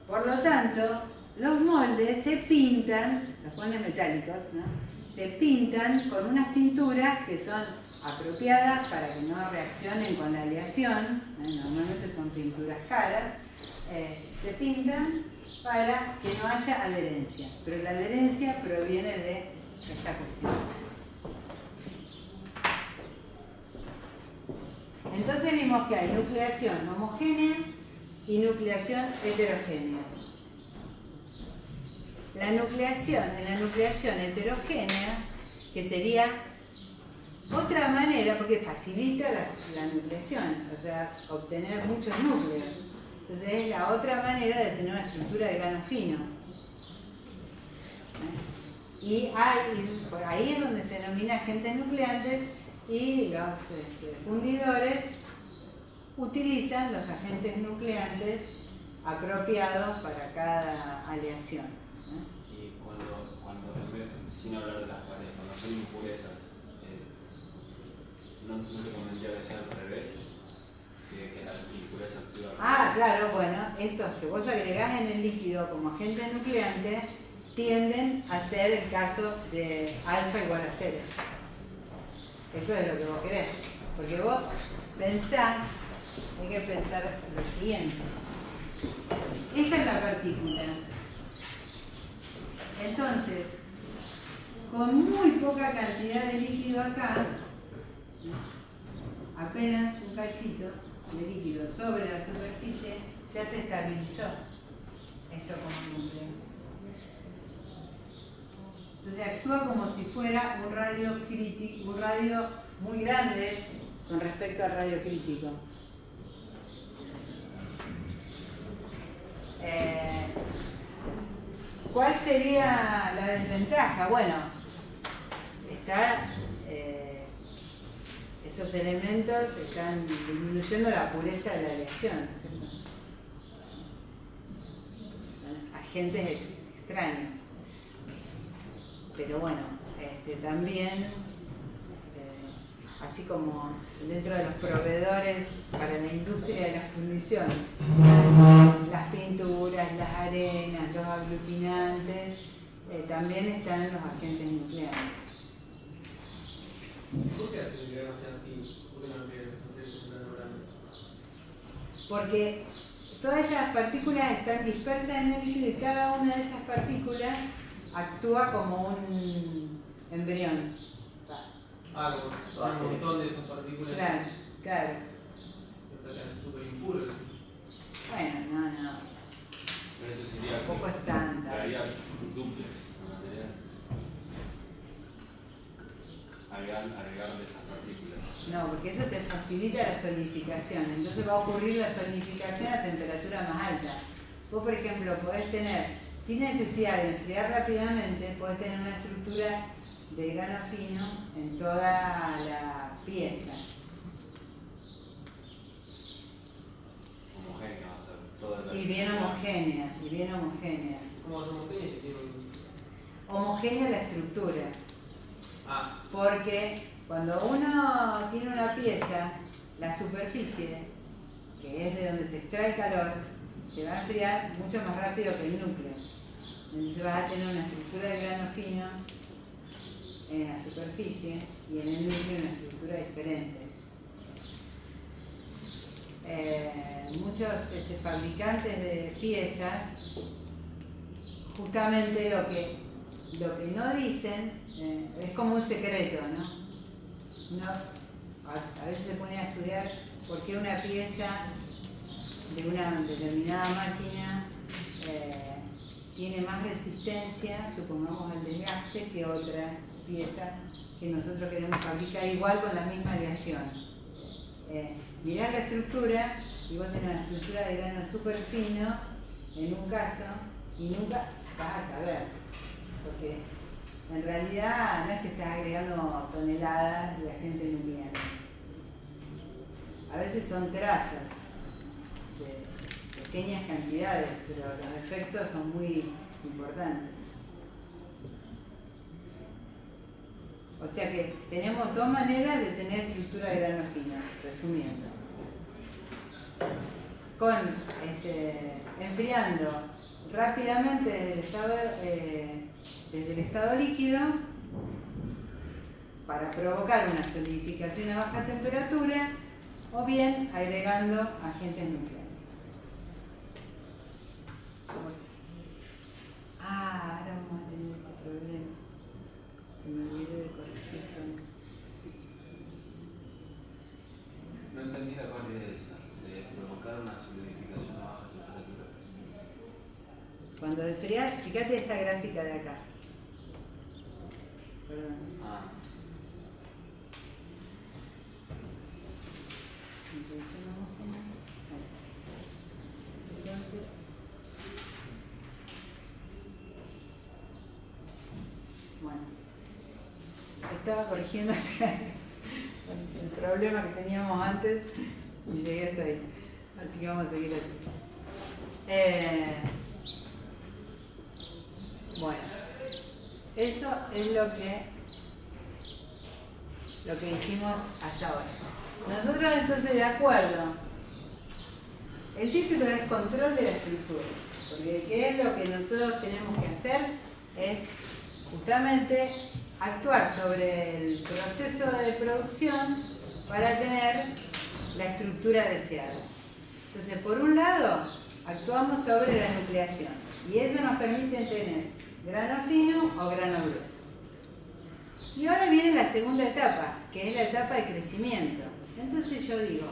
Por lo tanto, los moldes se pintan, los moldes metálicos, ¿no? Se pintan con unas pinturas que son apropiadas para que no reaccionen con la aleación. Normalmente son pinturas caras. Se pintan para que no haya adherencia, pero la adherencia proviene de esta cuestión. Entonces vimos que hay nucleación homogénea y nucleación heterogénea. En la nucleación heterogénea, que sería otra manera, porque facilita la nucleación, o sea, obtener muchos núcleos. Entonces es la otra manera de tener una estructura de grano fino. Y ahí es donde se denomina agentes nucleantes y los fundidores utilizan los agentes nucleantes apropiados para cada aleación. Y cuando sin hablar de las paredes, cuando son impurezas, ¿no te convendría que sea al revés? Que las impurezas actúan. Claro, bueno, esos que vos agregás en el líquido como agente nucleante tienden a ser el caso de alfa igual a 0. Eso es lo que vos querés. Porque vos pensás, hay que pensar lo siguiente. Esta es la partícula. Entonces, con muy poca cantidad de líquido acá, apenas un cachito de líquido sobre la superficie, ya se estabilizó esto como núcleo. Entonces actúa como si fuera un radio crítico, un radio muy grande con respecto al radio crítico. ¿Cuál sería la desventaja? Bueno, esos elementos están disminuyendo la pureza de la aleación. Son agentes extraños. Pero bueno, también, así como dentro de los proveedores para la industria de la fundición, las pinturas, las arenas, los aglutinantes, también están los agentes nucleares. ¿Por qué hace que no sea así? ¿Por qué no que es un grano grande? Porque todas esas partículas están dispersas en el líquido y cada una de esas partículas actúa como un embrión. Ah, como un montón de esas partículas. Claro, claro. O sea, es súper impuro. Bueno, no. Pero eso sería Tampoco es tanta. daría duplex, agregarle esas partículas. No, porque eso te facilita la solidificación. Entonces va a ocurrir la solidificación a temperatura más alta. Vos, por ejemplo, podés tener, sin necesidad de enfriar rápidamente, podés tener una estructura de grano fino en toda la pieza. Homogénea, o sea, toda la Y bien homogénea, y bien homogénea. ¿Cómo es homogénea? Que tiene un... Homogénea la estructura. Ah, Porque cuando uno tiene una pieza, la superficie, que es de donde se extrae el calor, se va a enfriar mucho más rápido que el núcleo. Entonces vas a tener una estructura de grano fino en la superficie y en el núcleo una estructura diferente. Muchos fabricantes de piezas, justamente lo que no dicen, es como un secreto, ¿no? Uno a veces se pone a estudiar por qué una pieza de una determinada máquina tiene más resistencia, supongamos, al desgaste, que otra pieza que nosotros queremos fabricar igual con la misma aleación. Mirás la estructura y vos tenés una estructura de grano súper fino en un caso y nunca vas a saber, porque en realidad no es que estás agregando toneladas de agente nuclear. A veces son trazas de pequeñas cantidades, pero los efectos son muy importantes. O sea que tenemos dos maneras de tener estructura de grano fino, resumiendo. Enfriando rápidamente desde el estado líquido para provocar una solidificación a baja temperatura, o bien agregando agentes nucleares. Ahora vamos a tener este problema. Me olvidé de corregir. No entendí la parte de esa, de provocar una solidificación a baja temperatura. Cuando enfriás, fíjate esta gráfica de acá. Perdón. Ah, Entonces, bueno, estaba corrigiendo el problema que teníamos antes y llegué hasta ahí. Así que vamos a seguir así. Bueno, eso es lo que dijimos hasta ahora. Nosotros entonces, de acuerdo, el título es control de la estructura, porque ¿qué es lo que nosotros tenemos que hacer? Es justamente actuar sobre el proceso de producción para tener la estructura deseada. Entonces, por un lado, actuamos sobre la nucleación y eso nos permite tener grano fino o grano grueso. Y ahora viene la segunda etapa, que es la etapa de crecimiento. Entonces yo digo,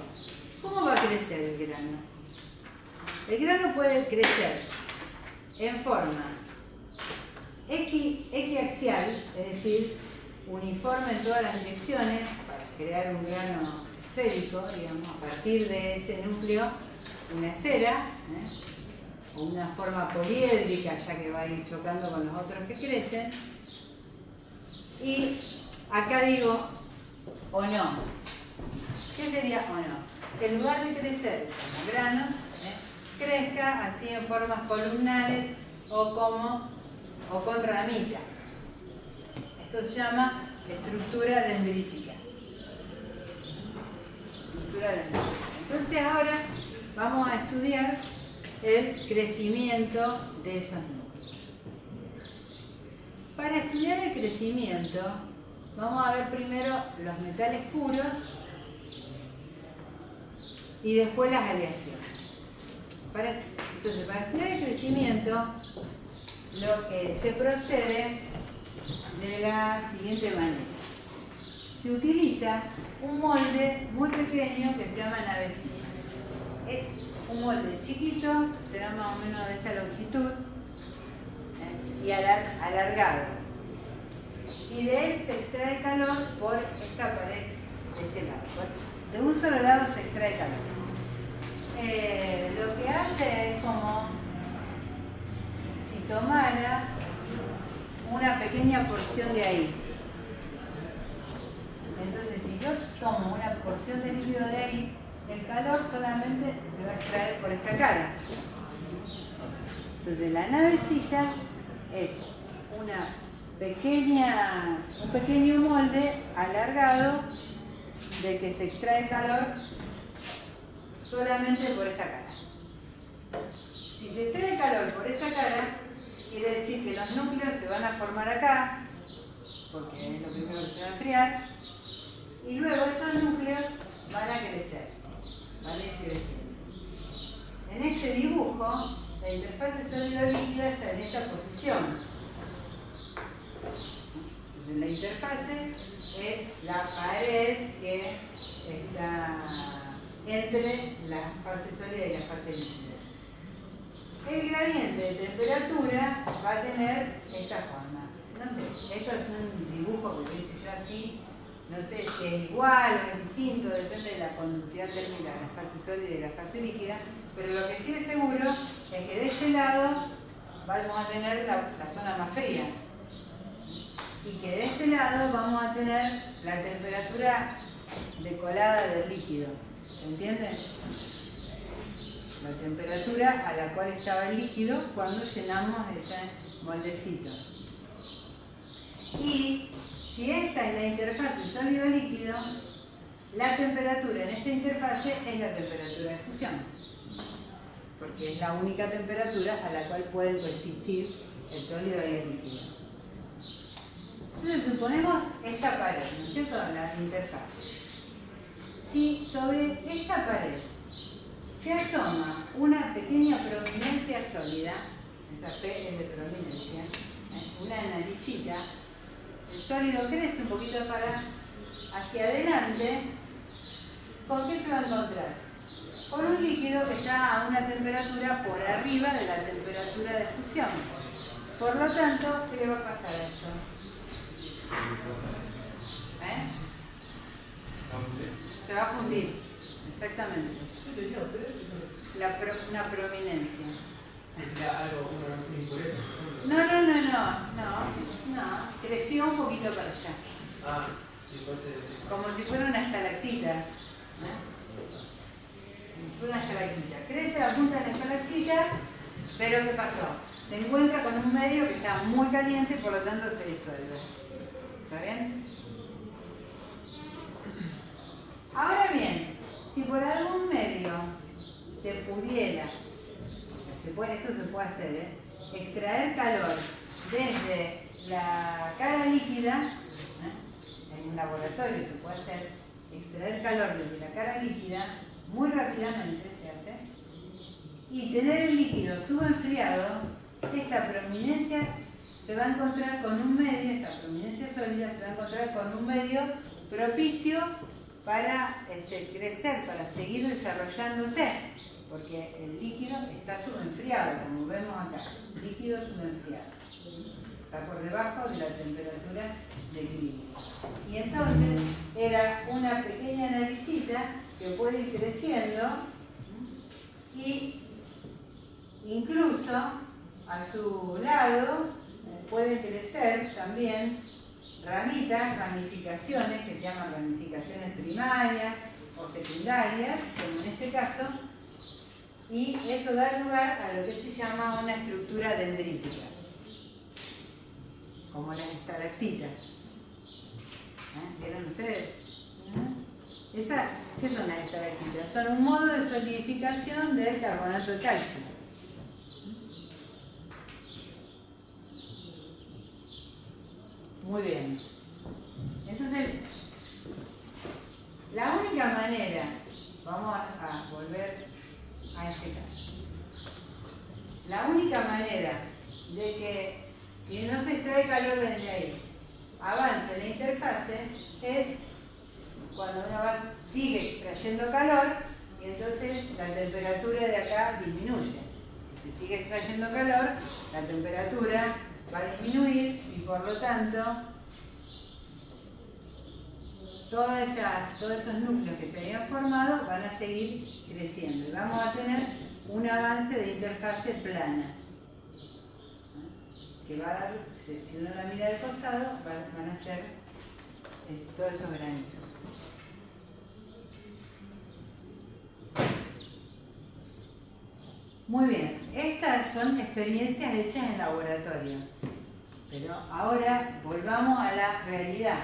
¿cómo va a crecer el grano? El grano puede crecer en forma X biaxial, es decir, uniforme en todas las direcciones, para crear un grano esférico, digamos, a partir de ese núcleo, una esfera, o una forma poliédrica, ya que va a ir chocando con los otros que crecen. Y acá digo, o no. ¿Qué sería o no? Que en lugar de crecer como granos, crezca así en formas columnares o con ramitas. Esto se llama estructura dendrítica. Entonces ahora vamos a estudiar el crecimiento de esos núcleos. Para estudiar el crecimiento, vamos a ver primero los metales puros y después las aleaciones. Entonces, para estudiar el crecimiento, se procede de la siguiente manera. Se utiliza un molde muy pequeño que se llama navecilla. Es un molde chiquito, será más o menos de esta longitud, y alargado. Y de él se extrae calor por esta pared de este lado. De un solo lado se extrae calor. Lo que hace es como si tomara una pequeña porción de ahí. Entonces, si yo tomo una porción de líquido de ahí, el calor solamente se va a extraer por esta cara. Entonces, la navecilla es un pequeño molde alargado de que se extrae calor solamente por esta cara. Si se extrae calor por esta cara, quiere decir que los núcleos se van a formar acá, porque es lo primero que se va a enfriar, y luego esos núcleos van a crecer, van a ir creciendo. En este dibujo, la interfase sólido-líquido está en esta posición. Entonces, la interfase es la pared que está entre la fase sólida y la fase líquida. El gradiente de temperatura va a tener esta forma. No sé, esto es un dibujo que lo hice yo así. No sé si es igual o es distinto, depende de la conductividad térmica de la fase sólida y de la fase líquida. Pero lo que sí es seguro es que de este lado vamos a tener la zona más fría. Y que de este lado vamos a tener la temperatura decolada del líquido. ¿Se entiende? La temperatura a la cual estaba el líquido cuando llenamos ese moldecito. Y si esta es la interfase sólido-líquido, la temperatura en esta interfase es la temperatura de fusión, porque es la única temperatura a la cual pueden coexistir el sólido y el líquido. Entonces suponemos esta pared, ¿no es cierto? La interfase. Si sobre esta pared se asoma una pequeña prominencia sólida, esta P es de prominencia, una naricita, el sólido crece un poquito hacia adelante, ¿con qué se va a encontrar? Con un líquido que está a una temperatura por arriba de la temperatura de fusión. Por lo tanto, ¿qué le va a pasar a esto? Se va a fundir, exactamente. ¿Qué sería usted? Una prominencia. ¿Sería algo, una impureza? No. Creció un poquito para allá. Ah, sí, puede ser. Como si fuera una estalactita. Una estalactita. Crece a punta de la estalactita, pero ¿qué pasó? Se encuentra con un medio que está muy caliente y por lo tanto se disuelve. ¿Está bien? Ahora bien, si por algún medio se pudiera, esto se puede hacer, extraer calor desde la cara líquida, en un laboratorio se puede hacer, extraer calor desde la cara líquida, muy rápidamente se hace, y tener el líquido subenfriado, esta prominencia se va a encontrar con un medio, esta prominencia sólida se va a encontrar con un medio propicio para crecer, para seguir desarrollándose, porque el líquido está subenfriado, como vemos acá, líquido subenfriado. está por debajo de la temperatura de equilibrio. Y entonces era una pequeña naricita que puede ir creciendo y incluso a su lado pueden crecer también ramitas, ramificaciones que se llaman ramificaciones primarias o secundarias, como en este caso, y eso da lugar a lo que se llama una estructura dendrítica, como las estalactitas. ¿Vieron ustedes? ¿Qué son las estalactitas? Son un modo de solidificación del carbonato de calcio. Muy bien. Entonces, la única manera, vamos a volver a este caso, la única manera de que, si no se extrae calor desde ahí, avance la interfase, es cuando uno sigue extrayendo calor y entonces la temperatura de acá disminuye. Si se sigue extrayendo calor, la temperatura va a disminuir y por lo tanto todos esos núcleos que se habían formado van a seguir creciendo y vamos a tener un avance de interfase plana que va a dar, si uno la mira de costado, van a ser todos esos granitos. Muy bien, estas son experiencias hechas en laboratorio, pero ahora volvamos a la realidad.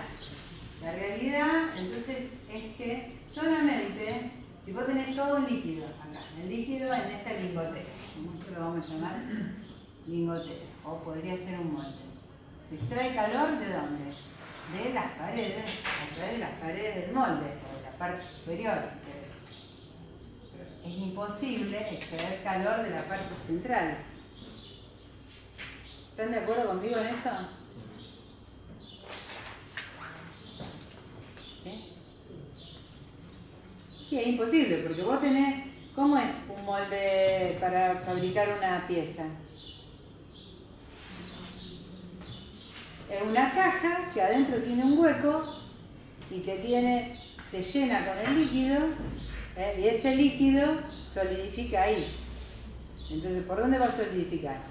La realidad, entonces, es que solamente, si vos tenés todo un líquido acá, el líquido en esta lingotera, nosotros lo vamos a llamar lingotera, o podría ser un molde. ¿Se extrae calor de dónde? De las paredes, a través de las paredes del molde, o de la parte superior, si querés. Es imposible extraer calor de la parte central. ¿Están de acuerdo conmigo en eso? ¿Sí? Sí, es imposible, porque vos tenés... ¿Cómo es un molde para fabricar una pieza? Es una caja que adentro tiene un hueco y que se llena con el líquido, y ese líquido solidifica ahí. Entonces, ¿por dónde va a solidificar?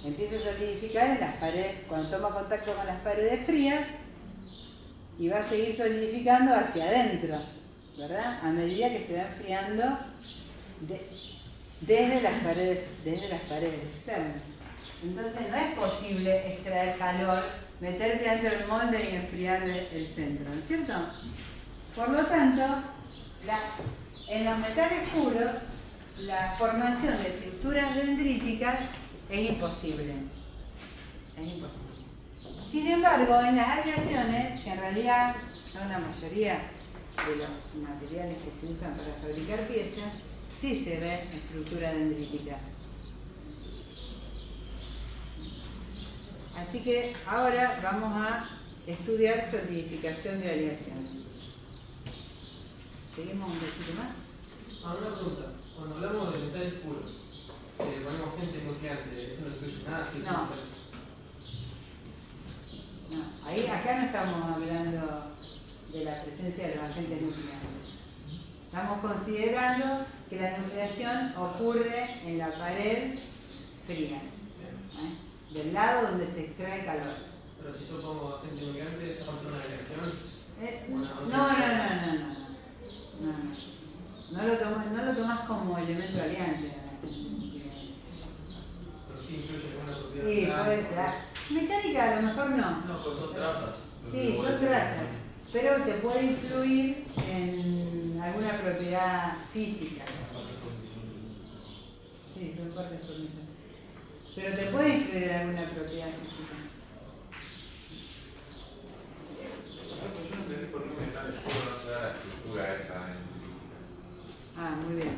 Empieza a solidificar en las paredes, cuando toma contacto con las paredes frías, y va a seguir solidificando hacia adentro, ¿verdad? A medida que se va enfriando desde las paredes externas. Entonces no es posible extraer calor, meterse dentro del molde y enfriar el centro, ¿no es cierto? Por lo tanto, en los metales puros, la formación de estructuras dendríticas es imposible. Es imposible. Sin embargo, en las aleaciones, que en realidad son la mayoría de los materiales que se usan para fabricar piezas, sí se ve estructura dendrítica. Así que ahora vamos a estudiar solidificación de aleaciones. ¿Seguimos un poquito más? Una pregunta. Cuando hablamos de metales puros, ponemos gente nucleante, ¿eso no incluye nada? ¿Sí? No, acá no estamos hablando de la presencia de los agentes nucleares. Estamos considerando que la nucleación ocurre en la pared fría, del lado donde se extrae calor. Pero si yo pongo agente nucleante, ¿eso va a ser una reacción? No lo tomás como elemento aliante. Pero sí incluye alguna propiedad. Sí, puede, claro. Mecánica a lo mejor no. No, pues son trazas. Sí, son trazas, pero te puede influir en alguna propiedad física. Sí, son partes formitas. Pero te puede influir en alguna propiedad física. Yo no entendí por qué metales puros no se da la estructura esa Ah, muy bien.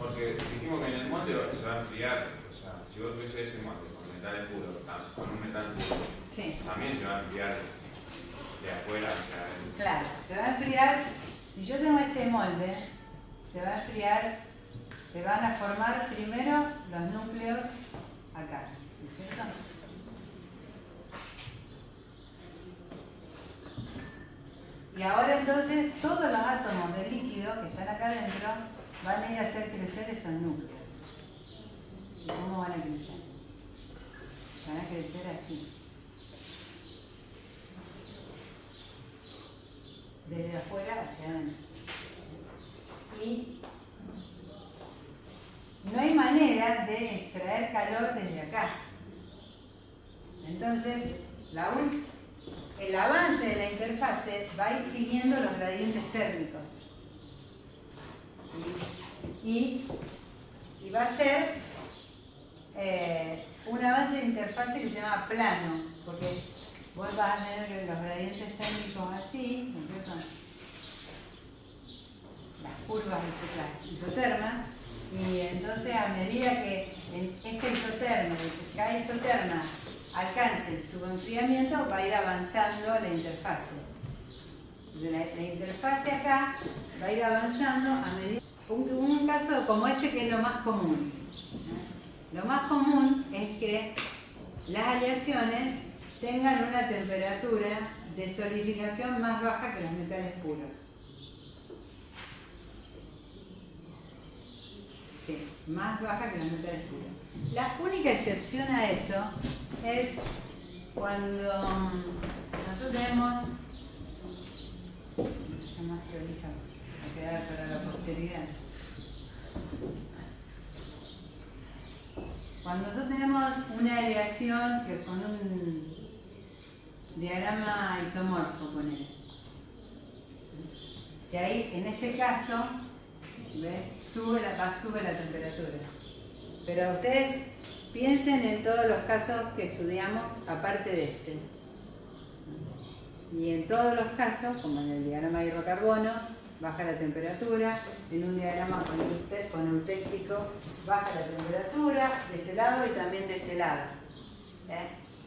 porque dijimos que en el molde se va a enfriar, o sea, si vos tuviese ese molde con metales puros, con un metal puro, Sí. también se va a enfriar de afuera hacia adentro. Claro, se va a enfriar. Si yo tengo este molde, se va a enfriar, se van a formar primero los núcleos acá, ¿no es cierto? Y ahora entonces todos los átomos del líquido que están acá adentro van a ir a hacer crecer esos núcleos. ¿Y cómo van a crecer? Van a crecer así. Desde afuera hacia adentro. Y no hay manera de extraer calor desde acá. Entonces, el avance de la interfase va a ir siguiendo los gradientes térmicos. Y va a ser un avance de interfase que se llama plano, porque vos vas a tener los gradientes térmicos así, ¿no es cierto? Las curvas isotermas, y entonces a medida que en esta isoterma, cada isoterma alcance su enfriamiento, va a ir avanzando la interfase. La interfase acá va a ir avanzando a medida. Un caso como este que es lo más común. Lo más común es que las aleaciones tengan una temperatura de solidificación más baja que los metales puros. Sí, más baja que los metales puros. La única excepción a eso es cuando nosotros tenemos, más prolija, a quedar para la posteridad. Cuando nosotros tenemos una aleación que con un diagrama isomorfo, ponele. Y ahí, en este caso, ¿ves? Sube la temperatura. Pero ustedes piensen en todos los casos que estudiamos aparte de este. Y en todos los casos, como en el diagrama de hidrocarbono, baja la temperatura. En un diagrama con eutéctico, baja la temperatura de este lado y también de este lado.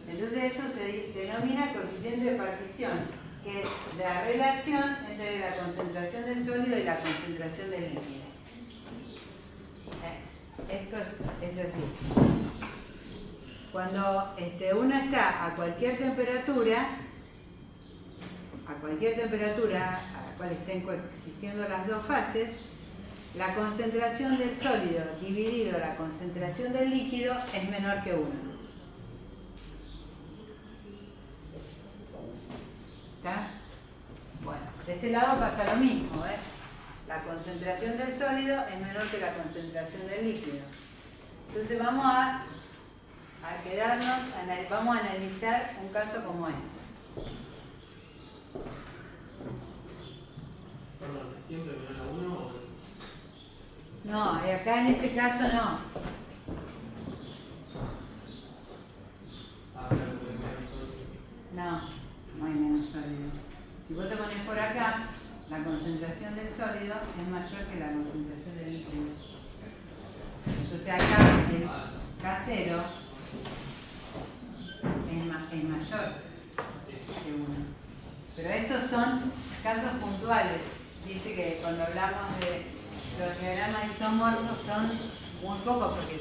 Entonces eso se denomina coeficiente de partición, que es la relación entre la concentración del sólido y la concentración del líquido. Esto es así. Cuando uno está a cualquier temperatura a la cual estén coexistiendo las dos fases, la concentración del sólido dividido la concentración del líquido es menor que 1. ¿Está? Bueno, de este lado pasa lo mismo, ¿eh? La concentración del sólido es menor que la concentración del líquido. Entonces vamos a analizar un caso como este. Perdón, ¿siempre menor a 1 o...? No, acá en este caso no. Ah, claro, porque menos sólido. No hay menos sólido. Si vos te pones por acá, la concentración del sólido es mayor que la concentración del líquido. Entonces acá el K0 es mayor que 1. Pero estos son casos puntuales. Viste que cuando hablamos de los diagramas isomorfos son muy pocos porque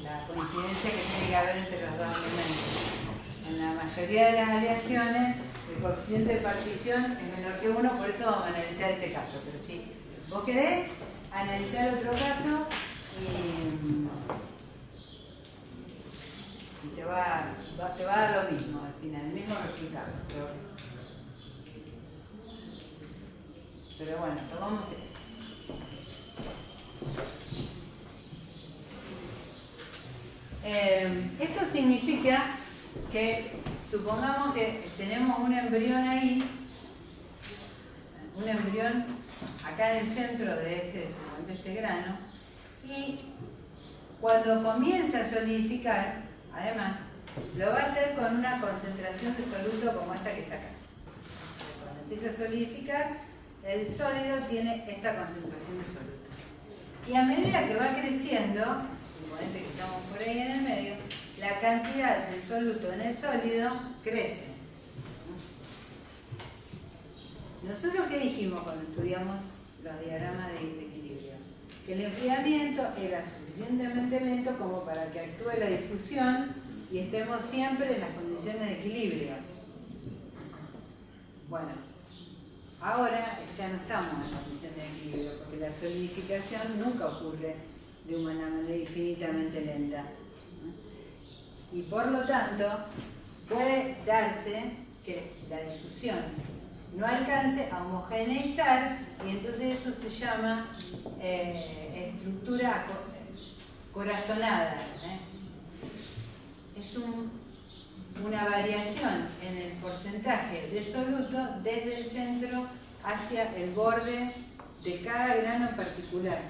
la coincidencia que tiene que haber entre los dos elementos. En la mayoría de las aleaciones el coeficiente de partición es menor que 1, por eso vamos a analizar este caso. Pero si vos querés analizar otro caso y te va a dar lo mismo al final, el mismo resultado. Pero bueno, tomamos esto. Esto significa que supongamos que tenemos un embrión ahí, un embrión acá en el centro de este grano, y cuando comienza a solidificar, además, lo va a hacer con una concentración de soluto como esta que está acá. Cuando empieza a solidificar, el sólido tiene esta concentración de soluto. Y a medida que va creciendo, suponete que estamos por ahí en el medio, la cantidad de soluto en el sólido crece. Nosotros, ¿qué dijimos cuando estudiamos los diagramas de equilibrio? Que el enfriamiento era suficientemente lento como para que actúe la difusión y estemos siempre en las condiciones de equilibrio. Bueno, ahora ya no estamos en la condición de equilibrio, porque la solidificación nunca ocurre de una manera infinitamente lenta, ¿no? Y por lo tanto, puede darse que la difusión no alcance a homogeneizar, y entonces eso se llama estructura corazonada. Es una variación en el porcentaje de soluto desde el centro hacia el borde de cada grano en particular.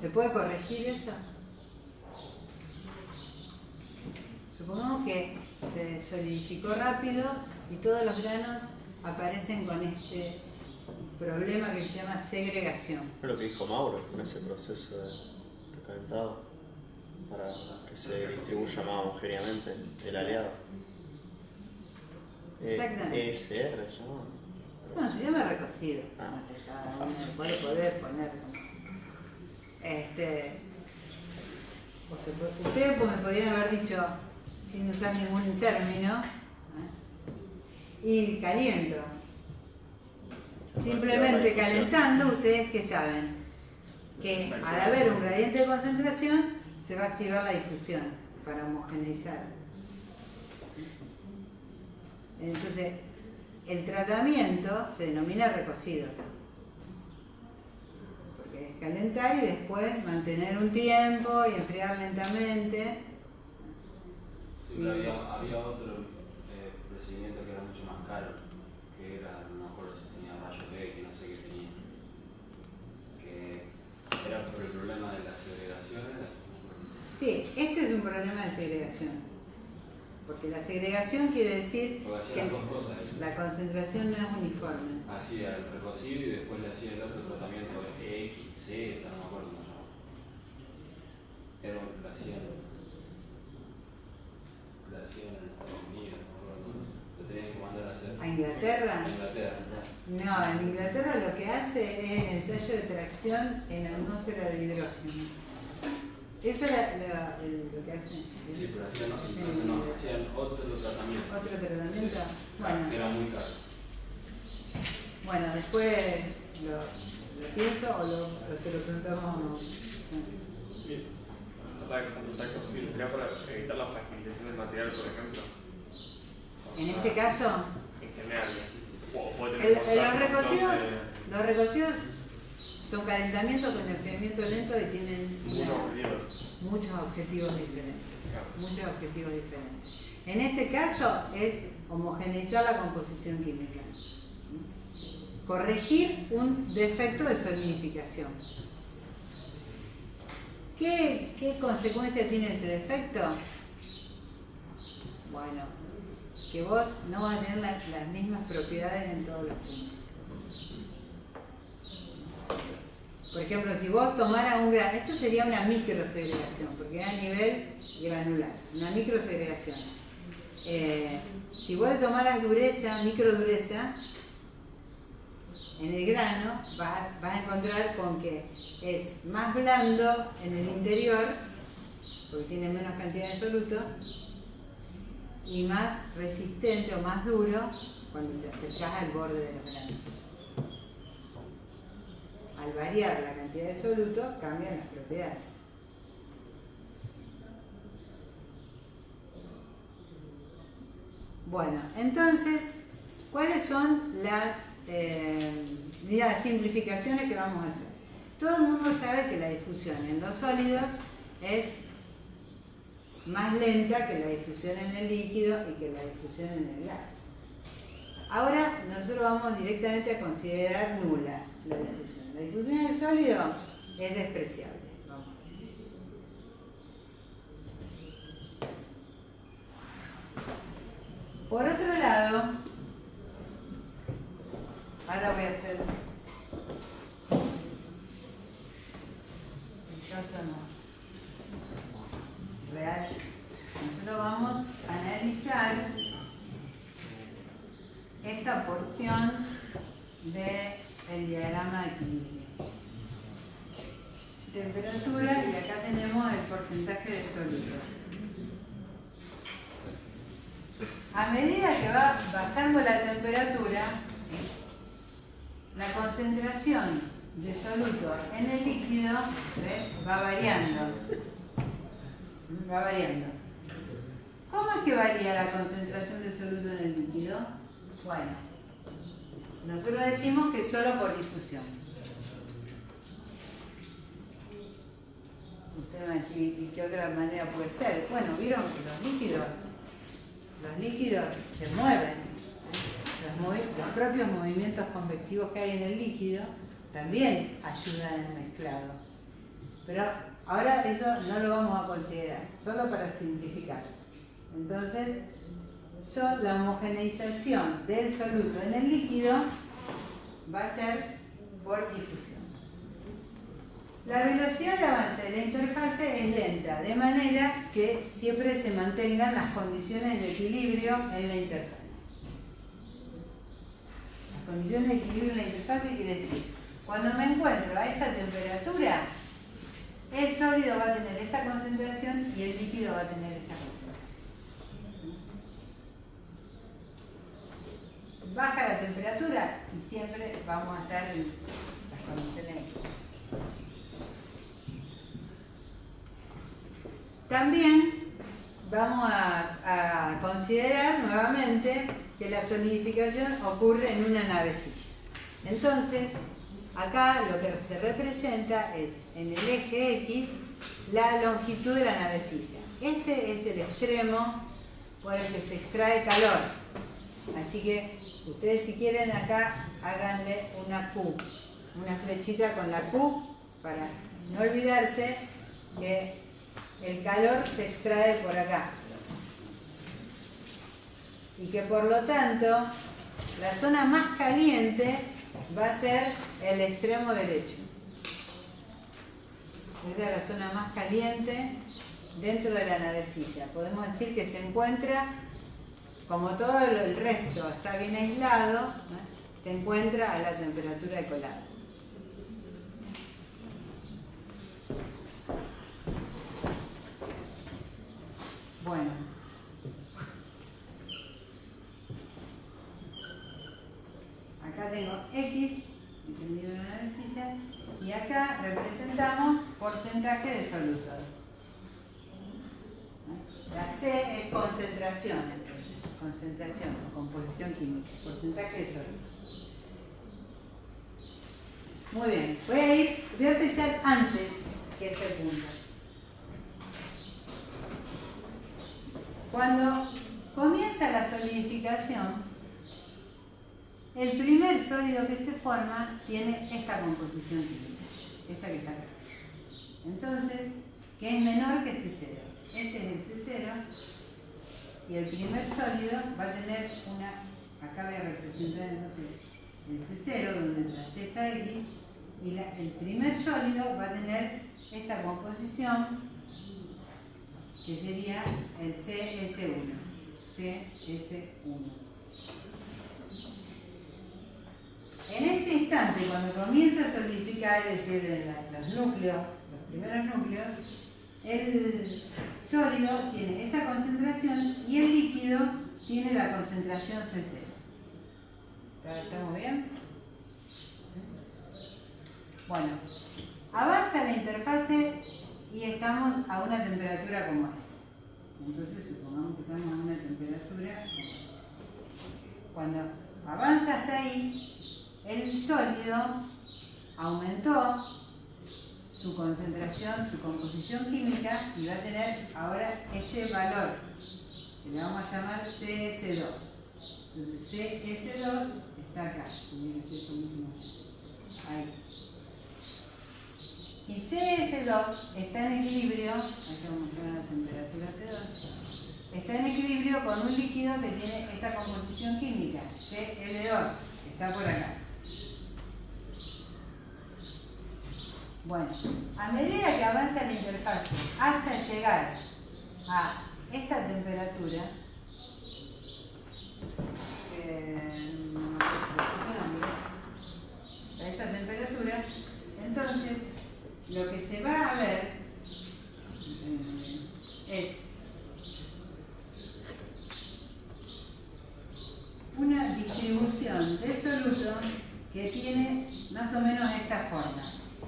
¿Se puede corregir eso? Supongamos que se solidificó rápido y todos los granos aparecen con este problema que se llama segregación. Es lo que dijo Mauro con ese proceso de recalentado para que se distribuya más homogéneamente el aliado. Exactamente. ESR se llama. No, se llama recocido. Ah, No sé, cada uno fácil. puede ponerlo. Ustedes pues, me podrían haber dicho, sin usar ningún término, y caliento. Simplemente calentando, ustedes que saben que al haber un gradiente de concentración se va a activar la difusión para homogeneizar. Entonces, el tratamiento se denomina recocido, porque es calentar y después mantener un tiempo y enfriar lentamente. Sí, pero había otro procedimiento que era mucho más caro, que era, no me acuerdo si tenía rayos X, no sé qué tenía, que era por el problema de la segregación. Sí, este es un problema de segregación, porque la segregación quiere decir Porque hacía que las dos cosas. la concentración no es uniforme. Hacía el recocido y después le hacía el otro tratamiento de X, Z, no me acuerdo cómo se llama. Pero lo hacían en Estados Unidos, no me acuerdo. Lo tenían que mandar a hacer. ¿A Inglaterra? A Inglaterra. No, en Inglaterra lo que hace es el ensayo de tracción en atmósfera de hidrógeno. Eso es lo que hacen. Sí, pero hacían, entonces no, hacían otro tratamiento. ¿Otro tratamiento? Sí. Bueno. Era muy caro. Bueno, después lo pienso o te lo preguntamos. Bien. Ataque posible sería para evitar la fragilización del material, por ejemplo. En este caso, En general. O puede tener los recocidos son calentamientos con enfriamiento lento y tienen muchos objetivos diferentes. Muchos objetivos diferentes. En este caso es homogeneizar la composición química. Corregir un defecto de solidificación. ¿Qué consecuencia tiene ese defecto? Bueno, que vos no vas a tener las mismas propiedades en todos los puntos. Por ejemplo, si vos tomaras un grano, esto sería una microsegregación, porque es a nivel granular, una microsegregación. Si vos tomaras dureza, microdureza, en el grano vas a encontrar con que es más blando en el interior, porque tiene menos cantidad de soluto, y más resistente o más duro cuando te acercás al borde de los granos. Al variar la cantidad de soluto, cambian las propiedades. Bueno, entonces, ¿cuáles son las simplificaciones que vamos a hacer? Todo el mundo sabe que la difusión en los sólidos es más lenta que la difusión en el líquido y que la difusión en el gas. Ahora nosotros vamos directamente a considerar nula la difusión. La difusión en el sólido es despreciable. Vamos a decir. Por otro lado, ahora voy a hacer el caso no real. Nosotros vamos a analizar esta porción del diagrama de equilibrio. temperatura y acá tenemos el porcentaje de soluto. A medida que va bajando la temperatura, la concentración de soluto en el líquido va variando. Va variando. ¿Cómo es que varía la concentración de soluto en el líquido? Bueno, nosotros decimos que solo por difusión. Usted me va a decir, ¿y qué otra manera puede ser? Bueno, vieron que los líquidos se mueven. Los propios movimientos convectivos que hay en el líquido también ayudan en el mezclado. Pero ahora eso no lo vamos a considerar, solo para simplificar. Entonces, la homogeneización del soluto en el líquido va a ser por difusión. La velocidad de avance de la interfase es lenta, de manera que siempre se mantengan las condiciones de equilibrio en la interfase. Las condiciones de equilibrio en la interfase quiere decir, cuando me encuentro a esta temperatura, el sólido va a tener esta concentración y el líquido va a tener esa concentración. Baja la temperatura y siempre vamos a estar en las condiciones. También vamos a considerar nuevamente que la solidificación ocurre en una navecilla. Entonces, acá lo que se representa es, en el eje X, la longitud de la navecilla. Este es el extremo por el que se extrae calor. Así que, ustedes si quieren acá, háganle una Q, una flechita con la Q, para no olvidarse que el calor se extrae por acá. Y que por lo tanto, la zona más caliente va a ser el extremo derecho. Esta es la zona más caliente dentro de la navecilla. Podemos decir que se encuentra, como todo el resto está bien aislado, se encuentra a la temperatura de colado. Bueno, acá tengo X, entendido en la navecilla, y acá representamos porcentaje de soluto. La C es concentración, entonces, concentración o composición química, porcentaje de soluto. Muy bien, voy a empezar antes que este punto. Cuando comienza la solidificación, el primer sólido que se forma tiene esta composición química, esta que está acá. Entonces, que es menor que C0. Este es el C0 y el primer sólido va a tener acá voy a representar entonces el C0, donde la C está X, y el primer sólido va a tener esta composición que sería el CS1. CS1. En este instante, cuando comienza a solidificar, es decir, los núcleos, los primeros núcleos, el sólido tiene esta concentración y el líquido tiene la concentración C0. ¿Estamos bien? Bueno, avanza la interfase y estamos a una temperatura como esta. Entonces supongamos que estamos a una temperatura. Cuando avanza hasta ahí, el sólido aumentó su concentración, su composición química y va a tener ahora este valor que le vamos a llamar CS2. Entonces CS2 está acá. Ahí. Y CS2 está en equilibrio, aquí vamos a mostrar la temperatura T2, está en equilibrio con un líquido que tiene esta composición química, Cl2, está por acá. Bueno, a medida que avanza la interfase hasta llegar a esta temperatura, a esta temperatura, entonces lo que se va a ver es una distribución de soluto que tiene más o menos esta forma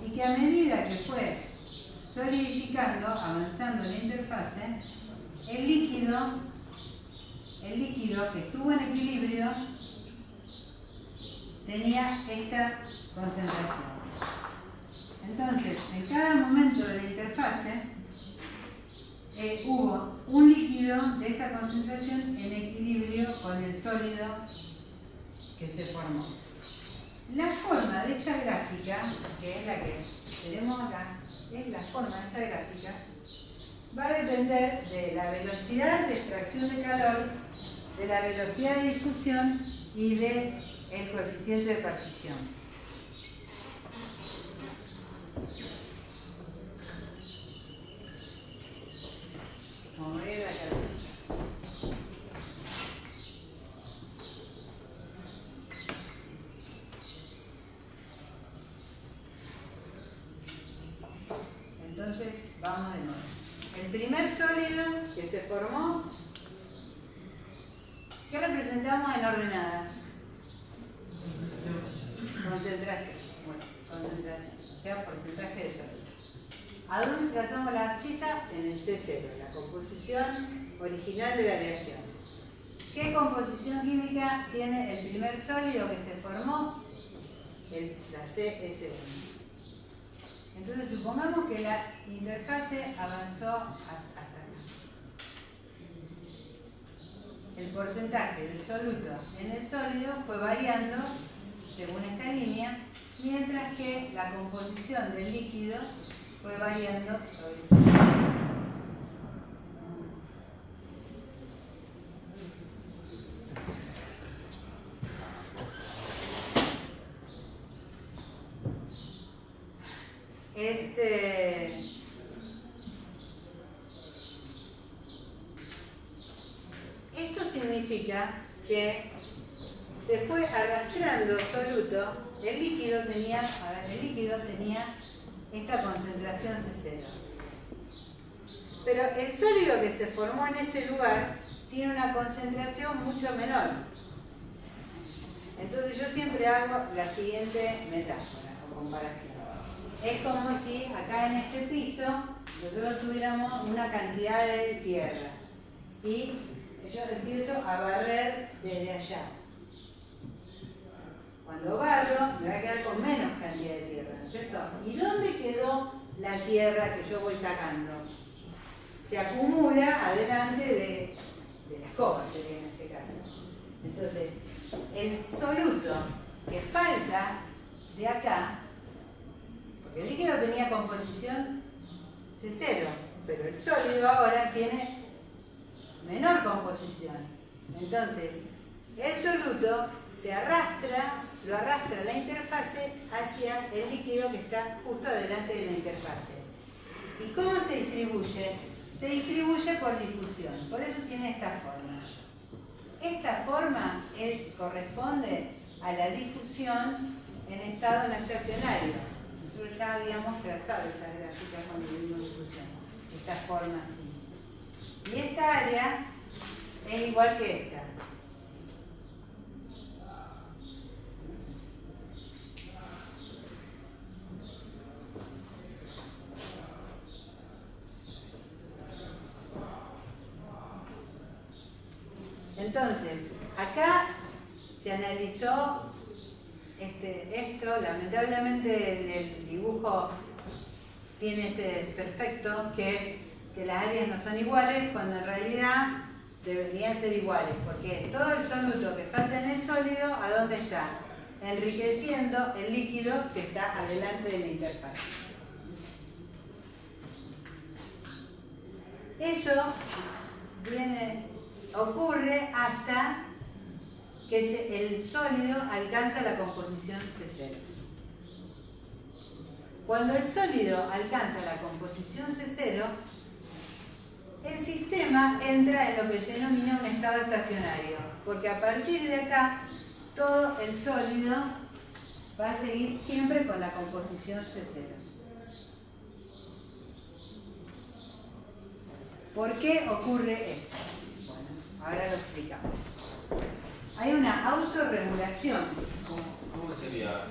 y que a medida que fue solidificando, avanzando en la interfase, el líquido que estuvo en equilibrio tenía esta concentración. Entonces, en cada momento de la interfase hubo un líquido de esta concentración en equilibrio con el sólido que se formó. La forma de esta gráfica, que es la que tenemos acá, es la forma de esta gráfica, va a depender de la velocidad de extracción de calor, de la velocidad de difusión y del coeficiente de partición. Vamos a ver acá. Entonces, vamos de nuevo. El primer sólido que se formó, ¿qué representamos en ordenada? Concentración. Bueno, concentración, o sea, porcentaje de sólido. ¿A dónde trazamos la abscisa? En el C0, la composición original de la aleación. ¿Qué composición química tiene el primer sólido que se formó? La CS1. Entonces supongamos que la interfase avanzó hasta acá. El porcentaje del soluto en el sólido fue variando según esta línea, mientras que la composición del líquido fue variando sobre esta línea. Esto significa que se fue arrastrando soluto, el líquido tenía esta concentración C0. Pero el sólido que se formó en ese lugar tiene una concentración mucho menor. Entonces yo siempre hago la siguiente metáfora o comparación. Es como si acá en este piso nosotros tuviéramos una cantidad de tierra y yo empiezo a barrer desde allá. Cuando barro me va a quedar con menos cantidad de tierra, ¿no es cierto? ¿Y dónde quedó la tierra que yo voy sacando? Se acumula adelante de la escoba, sería en este caso. Entonces, el soluto que falta de acá, porque el líquido tenía composición C0, pero el sólido ahora tiene menor composición. Entonces, el soluto lo arrastra la interfase hacia el líquido que está justo delante de la interfase. ¿Y cómo se distribuye? Se distribuye por difusión, por eso tiene esta forma. Esta forma corresponde a la difusión en estado no estacionario. Nosotros ya habíamos trazado estas gráficas cuando vimos difusión, esta forma así. Y esta área es igual que esta. Entonces, acá se analizó esto, lamentablemente el dibujo tiene este desperfecto, que es que las áreas no son iguales, cuando en realidad deberían ser iguales, porque todo el soluto que falta en el sólido, ¿a dónde está? Enriqueciendo el líquido que está adelante de la interfaz. Eso ocurre hasta que el sólido alcanza la composición C0. Cuando el sólido alcanza la composición C0, el sistema entra en lo que se denomina un estado estacionario, porque a partir de acá todo el sólido va a seguir siempre con la composición C0. ¿Por qué ocurre eso? Bueno, ahora lo explicamos. Hay una autorregulación. ¿Cómo sería?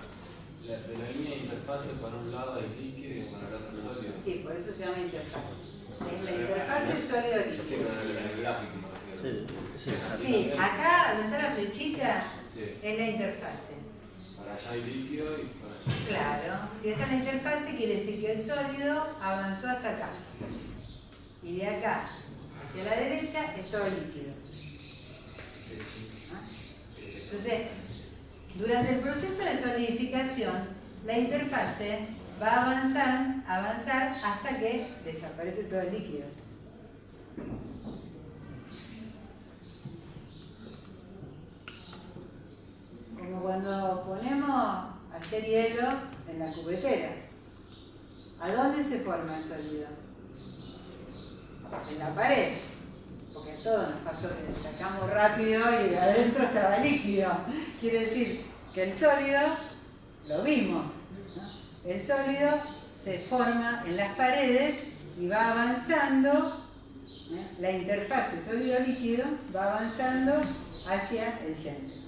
De la línea de interfase para un lado hay líquido y para el otro sólido. Sí, por eso se llama interfase. Es la interfase sólido-líquido. Sí, pero en el gráfico me refiero. Sí, acá donde está la flechita Sí. es la interfase. Para allá hay líquido y para allá. Claro, si está en la interfase quiere decir que el sólido avanzó hasta acá. Y de acá hacia la derecha es todo líquido. ¿Ah? Entonces, durante el proceso de solidificación, la interfase va a avanzar hasta que desaparece todo el líquido. Como cuando ponemos a hacer hielo en la cubetera. ¿A dónde se forma el sólido? En la pared. Porque a todos nos pasó que sacamos rápido y adentro estaba líquido. Quiere decir que el sólido lo vimos, ¿no? El sólido se forma en las paredes y va avanzando, la interfase sólido-líquido va avanzando hacia el centro.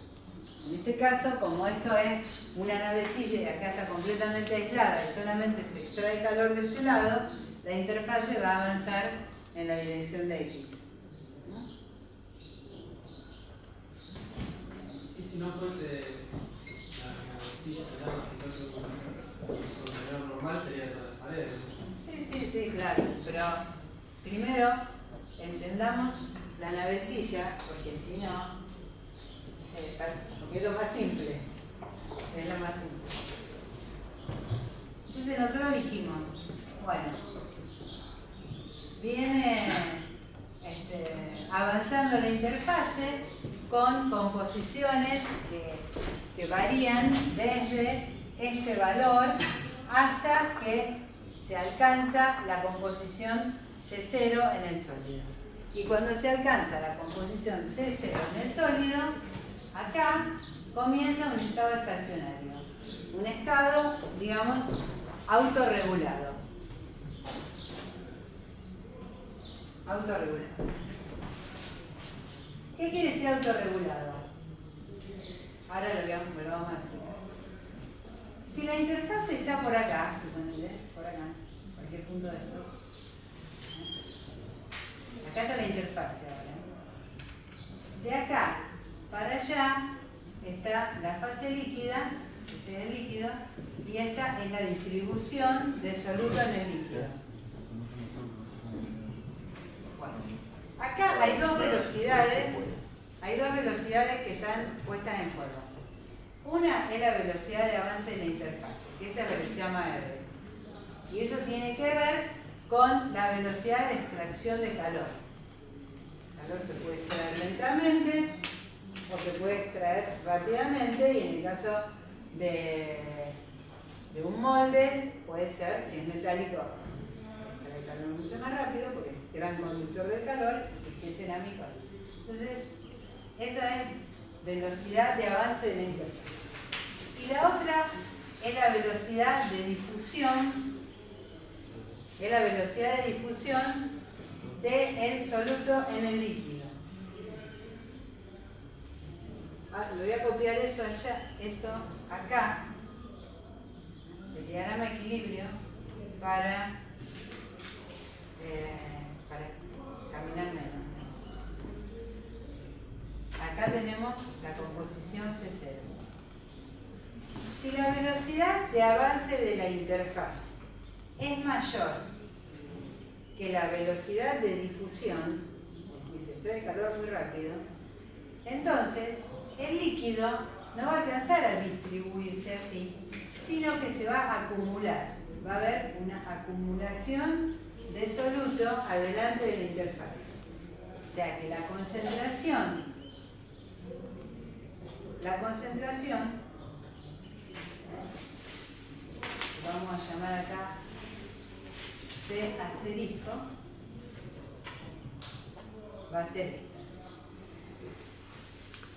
En este caso, como esto es una navecilla y acá está completamente aislada y solamente se extrae calor de este lado, la interfase va a avanzar en la dirección de X. Y si no fuese la navecilla de agua, si fuese un contenedor normal, sería todas las paredes. Sí, claro. Pero primero entendamos la navecilla, porque si no, porque es lo más simple. Es lo más simple. Entonces nosotros dijimos, bueno, viene avanzando la interfase con composiciones que varían desde este valor hasta que se alcanza la composición C0 en el sólido. Y cuando se alcanza la composición C0 en el sólido, acá comienza un estado estacionario. Un estado, digamos, autorregulado. Autorregulado. ¿Qué quiere decir autorregulado? Ahora lo vamos a explicar. Si la interfase está por acá, suponete, por acá, cualquier punto de estos. Acá está la interfase ahora. De acá para allá está la fase líquida, este es el líquido, y esta es la distribución de soluto en el líquido. Bueno, acá hay dos velocidades que están puestas en juego. Una es la velocidad de avance de la interfase, que esa es la que se llama R. Y eso tiene que ver con la velocidad de extracción de calor. El calor se puede extraer lentamente o se puede extraer rápidamente, y en el caso de un molde puede ser, si es metálico, extrae el calor mucho más rápido porque es gran conductor del calor, y si es cerámico. Entonces, esa es velocidad de avance de la interfase. Y la otra es la velocidad de difusión, del soluto en el líquido. Le voy a copiar eso acá, el diagrama de equilibrio, para caminar menos. Acá tenemos la composición C0. Si la velocidad de avance de la interfaz es mayor que la velocidad de difusión, es decir, se extrae calor muy rápido, entonces el líquido no va a alcanzar a distribuirse así, sino que se va a acumular. Va a haber una acumulación de soluto adelante de la interfaz. O sea que la concentración, vamos a llamar acá C asterisco, va a ser esta.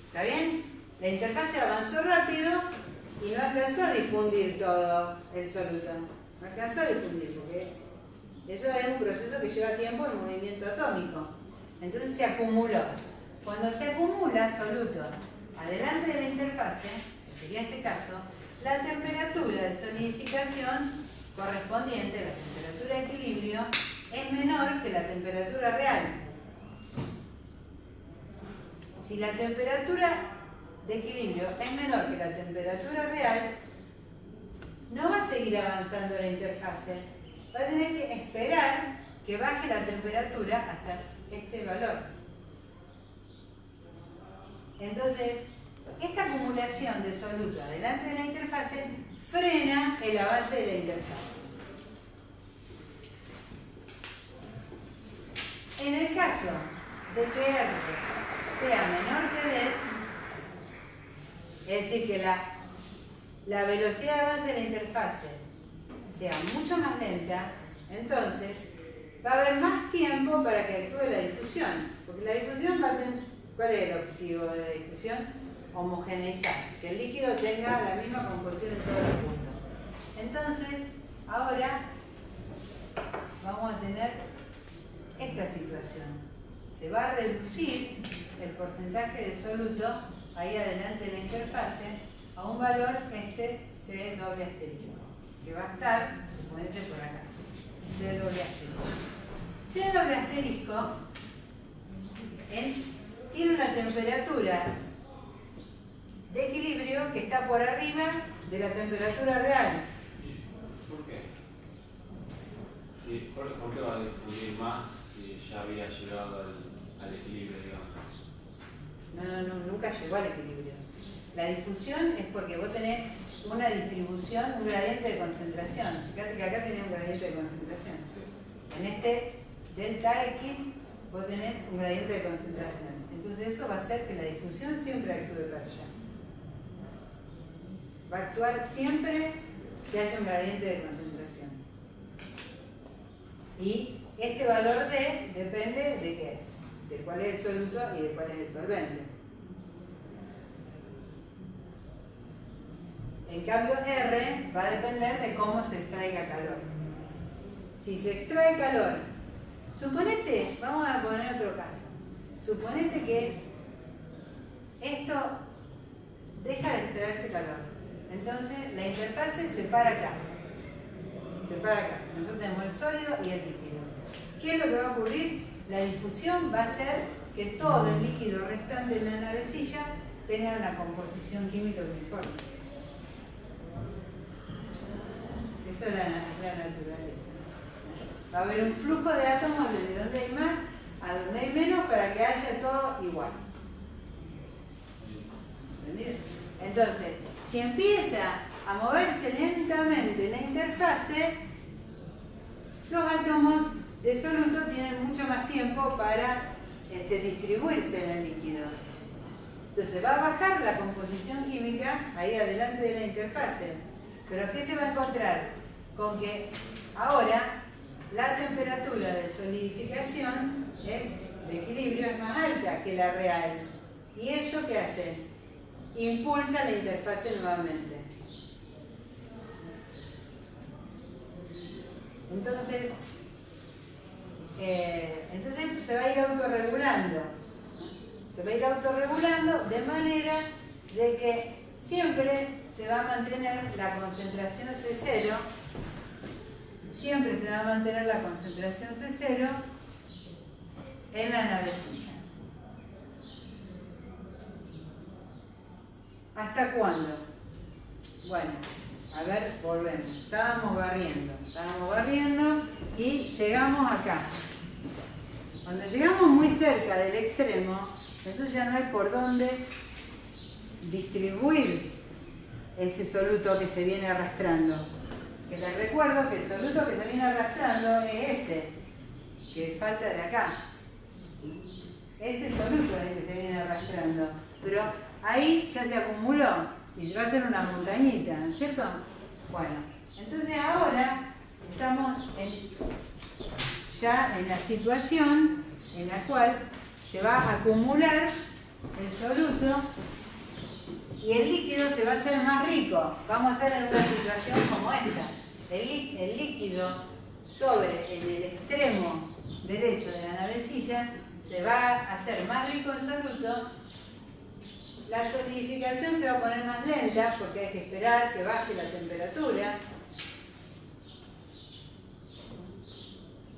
¿Está bien? La interfase avanzó rápido y no alcanzó a difundir todo el soluto. No alcanzó a difundir porque Eso es un proceso que lleva tiempo el movimiento atómico. Entonces se acumuló. Cuando se acumula soluto adelante de la interfase, que sería este caso, la temperatura de solidificación correspondiente, la temperatura de equilibrio, es menor que la temperatura real. Si la temperatura de equilibrio es menor que la temperatura real, no va a seguir avanzando la interfase. Va a tener que esperar que baje la temperatura hasta este valor. Entonces, esta acumulación de soluto delante de la interfase frena el avance de la interfase. En el caso de que R sea menor que D, es decir, que la velocidad de avance de la interfase sea mucho más lenta, entonces va a haber más tiempo para que actúe la difusión. Porque la difusión va a tener, ¿cuál es el objetivo de la difusión? Homogeneizar, que el líquido tenga la misma composición en todos los puntos. Entonces, ahora vamos a tener esta situación. Se va a reducir el porcentaje de soluto ahí adelante de la interfase a un valor C doble asterisco, que va a estar, suponete por acá, C doble asterisco. C doble asterisco tiene una temperatura de equilibrio que está por arriba de la temperatura real. ¿Por qué? Sí, ¿por qué va a difundir más si ya había llegado al equilibrio, digamos? No, nunca llegó al equilibrio. La difusión es porque vos tenés una distribución, un gradiente de concentración. Fíjate que acá tenés un gradiente de concentración. Sí. En este delta X vos tenés un gradiente de concentración. Entonces eso va a hacer que la difusión siempre actúe para allá. Va a actuar siempre que haya un gradiente de concentración. Y este valor D depende de qué, de cuál es el soluto y de cuál es el solvente. En cambio R va a depender de cómo se extraiga calor. Si se extrae calor, suponete, vamos a poner otro caso, suponete que esto deja de extraerse calor. Entonces la interfase se para acá. Se para acá. Nosotros tenemos el sólido y el líquido. ¿Qué es lo que va a ocurrir? La difusión va a hacer que todo el líquido restante en la navecilla tenga una composición química uniforme. Esa es la naturaleza. Va a haber un flujo de átomos desde donde hay más a donde hay menos para que haya todo igual. ¿Entendido? Entonces, si empieza a moverse lentamente la interfase, los átomos de soluto tienen mucho más tiempo para distribuirse en el líquido. Entonces va a bajar la composición química ahí adelante de la interfase. Pero ¿qué se va a encontrar? Con que ahora la temperatura de solidificación de equilibrio es más alta que la real. ¿Y eso qué hace? Impulsa la interfase nuevamente. Entonces esto se va a ir autorregulando. Se va a ir autorregulando de manera de que siempre se va a mantener la concentración C0, siempre se va a mantener la concentración C0 en la navecilla. ¿Hasta cuándo? Bueno, a ver, volvemos. Estábamos barriendo y llegamos acá. Cuando llegamos muy cerca del extremo, entonces ya no hay por dónde distribuir ese soluto que se viene arrastrando. Que les recuerdo que el soluto que se viene arrastrando es este, que falta de acá. Este soluto es el que se viene arrastrando. Pero ahí ya se acumuló y va a ser una montañita, ¿no es cierto? Bueno, entonces ahora estamos ya en la situación en la cual se va a acumular el soluto y el líquido se va a hacer más rico. Vamos a estar en una situación como esta. El líquido sobre en el extremo derecho de la navecilla se va a hacer más rico en soluto. La solidificación se va a poner más lenta porque hay que esperar que baje la temperatura.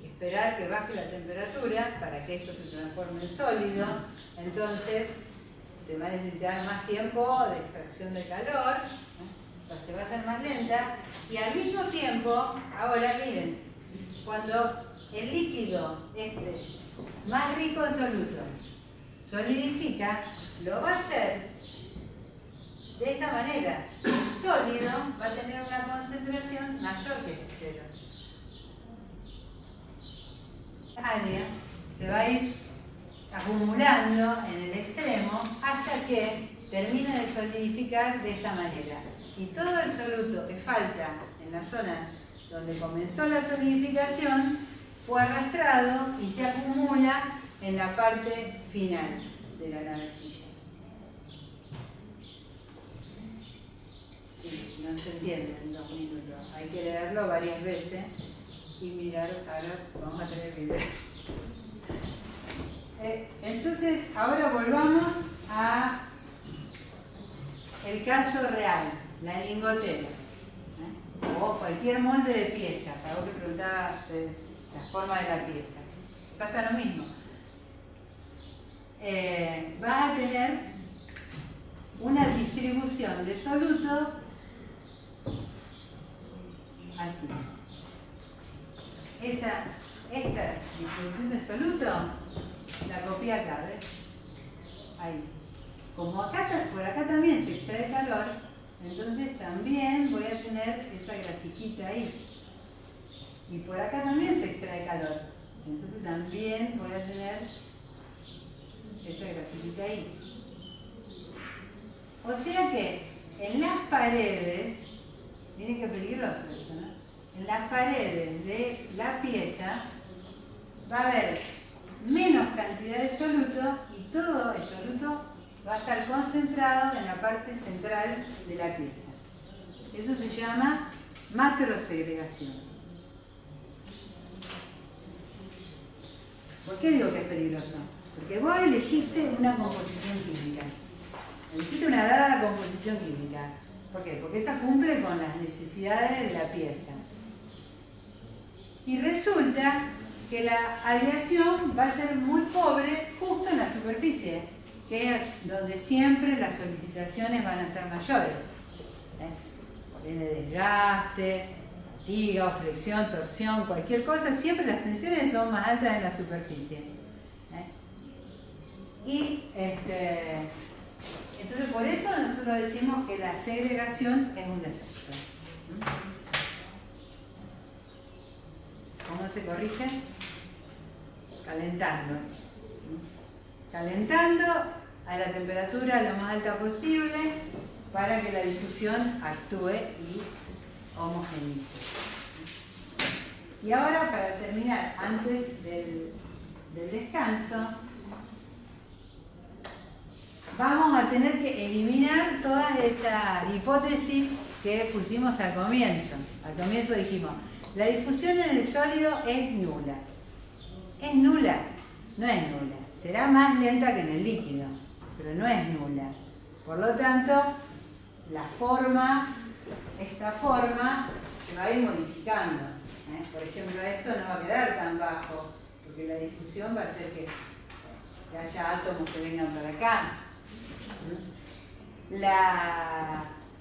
Esperar que baje la temperatura para que esto se transforme en sólido. Entonces se va a necesitar más tiempo de extracción de calor, ¿no? Se va a hacer más lenta y al mismo tiempo, ahora miren, cuando el líquido más rico en soluto solidifica, lo va a hacer de esta manera. El sólido va a tener una concentración mayor que ese cero. Área se va a ir acumulando en el extremo hasta que termina de solidificar de esta manera. Y todo el soluto que falta en la zona donde comenzó la solidificación fue arrastrado y se acumula en la parte final de la navecilla. Sí, no se entiende en 2 minutos. Hay que leerlo varias veces y mirar, ahora vamos a tener que ver. Entonces, ahora volvamos a el caso real, la lingotera, o cualquier molde de pieza, para vos que preguntabas la forma de la pieza. Pasa lo mismo. Vas a tener una distribución de soluto así. Esta distribución de soluto la copié acá, ¿ves? Ahí. Como acá, por acá también se extrae calor, entonces también voy a tener esa grafiquita ahí. Y por acá también se extrae calor, entonces también voy a tener esa grafiquita ahí. O sea que en las paredes, miren qué peligroso esto, ¿no? En las paredes de la pieza va a haber menos cantidad de soluto y todo el soluto va a estar concentrado en la parte central de la pieza. Eso se llama macrosegregación. ¿Por qué digo que es peligroso? Porque vos elegiste una composición química. Elegiste una dada composición química. ¿Por qué? Porque esa cumple con las necesidades de la pieza. Y resulta que la aleación va a ser muy pobre justo en la superficie, que es donde siempre las solicitaciones van a ser mayores. Por ende, desgaste, fatiga o fricción, torsión, cualquier cosa, siempre las tensiones son más altas en la superficie. Y entonces por eso nosotros decimos que la segregación es un defecto. ¿Cómo se corrige? Calentando. Calentando a la temperatura lo más alta posible para que la difusión actúe y homogeneice. Y ahora, para terminar, antes del descanso, vamos a tener que eliminar todas esas hipótesis que pusimos al comienzo. Al comienzo dijimos, la difusión en el sólido es nula. Es nula, no es nula. Será más lenta que en el líquido, pero no es nula. Por lo tanto, esta forma se va a ir modificando. Por ejemplo, esto no va a quedar tan bajo, porque la difusión va a hacer que haya átomos que vengan para acá.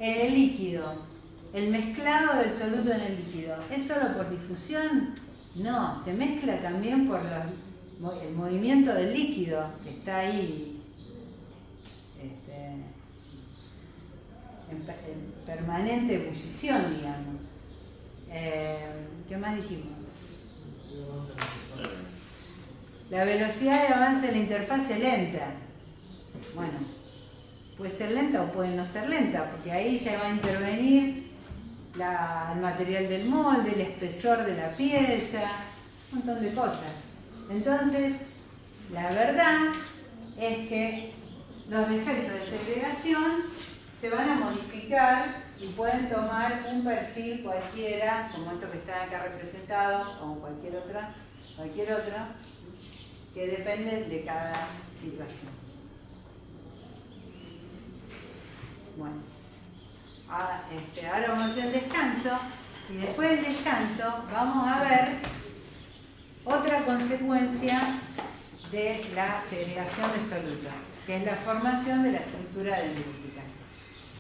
En el líquido, el mezclado del soluto en el líquido, ¿es solo por difusión? No, se mezcla también por el movimiento del líquido que está ahí en permanente ebullición, digamos. ¿Qué más dijimos? La velocidad de avance de la interfaz es lenta. Bueno, puede ser lenta o puede no ser lenta, porque ahí ya va a intervenir el material del molde, el espesor de la pieza, un montón de cosas. Entonces, la verdad es que los defectos de segregación se van a modificar y pueden tomar un perfil cualquiera, como esto que está acá representado, o cualquier otro, que depende de cada situación. Bueno, ahora vamos a hacer el descanso, y después del descanso vamos a ver otra consecuencia de la segregación de solutos, que es la formación de la estructura dendrítica.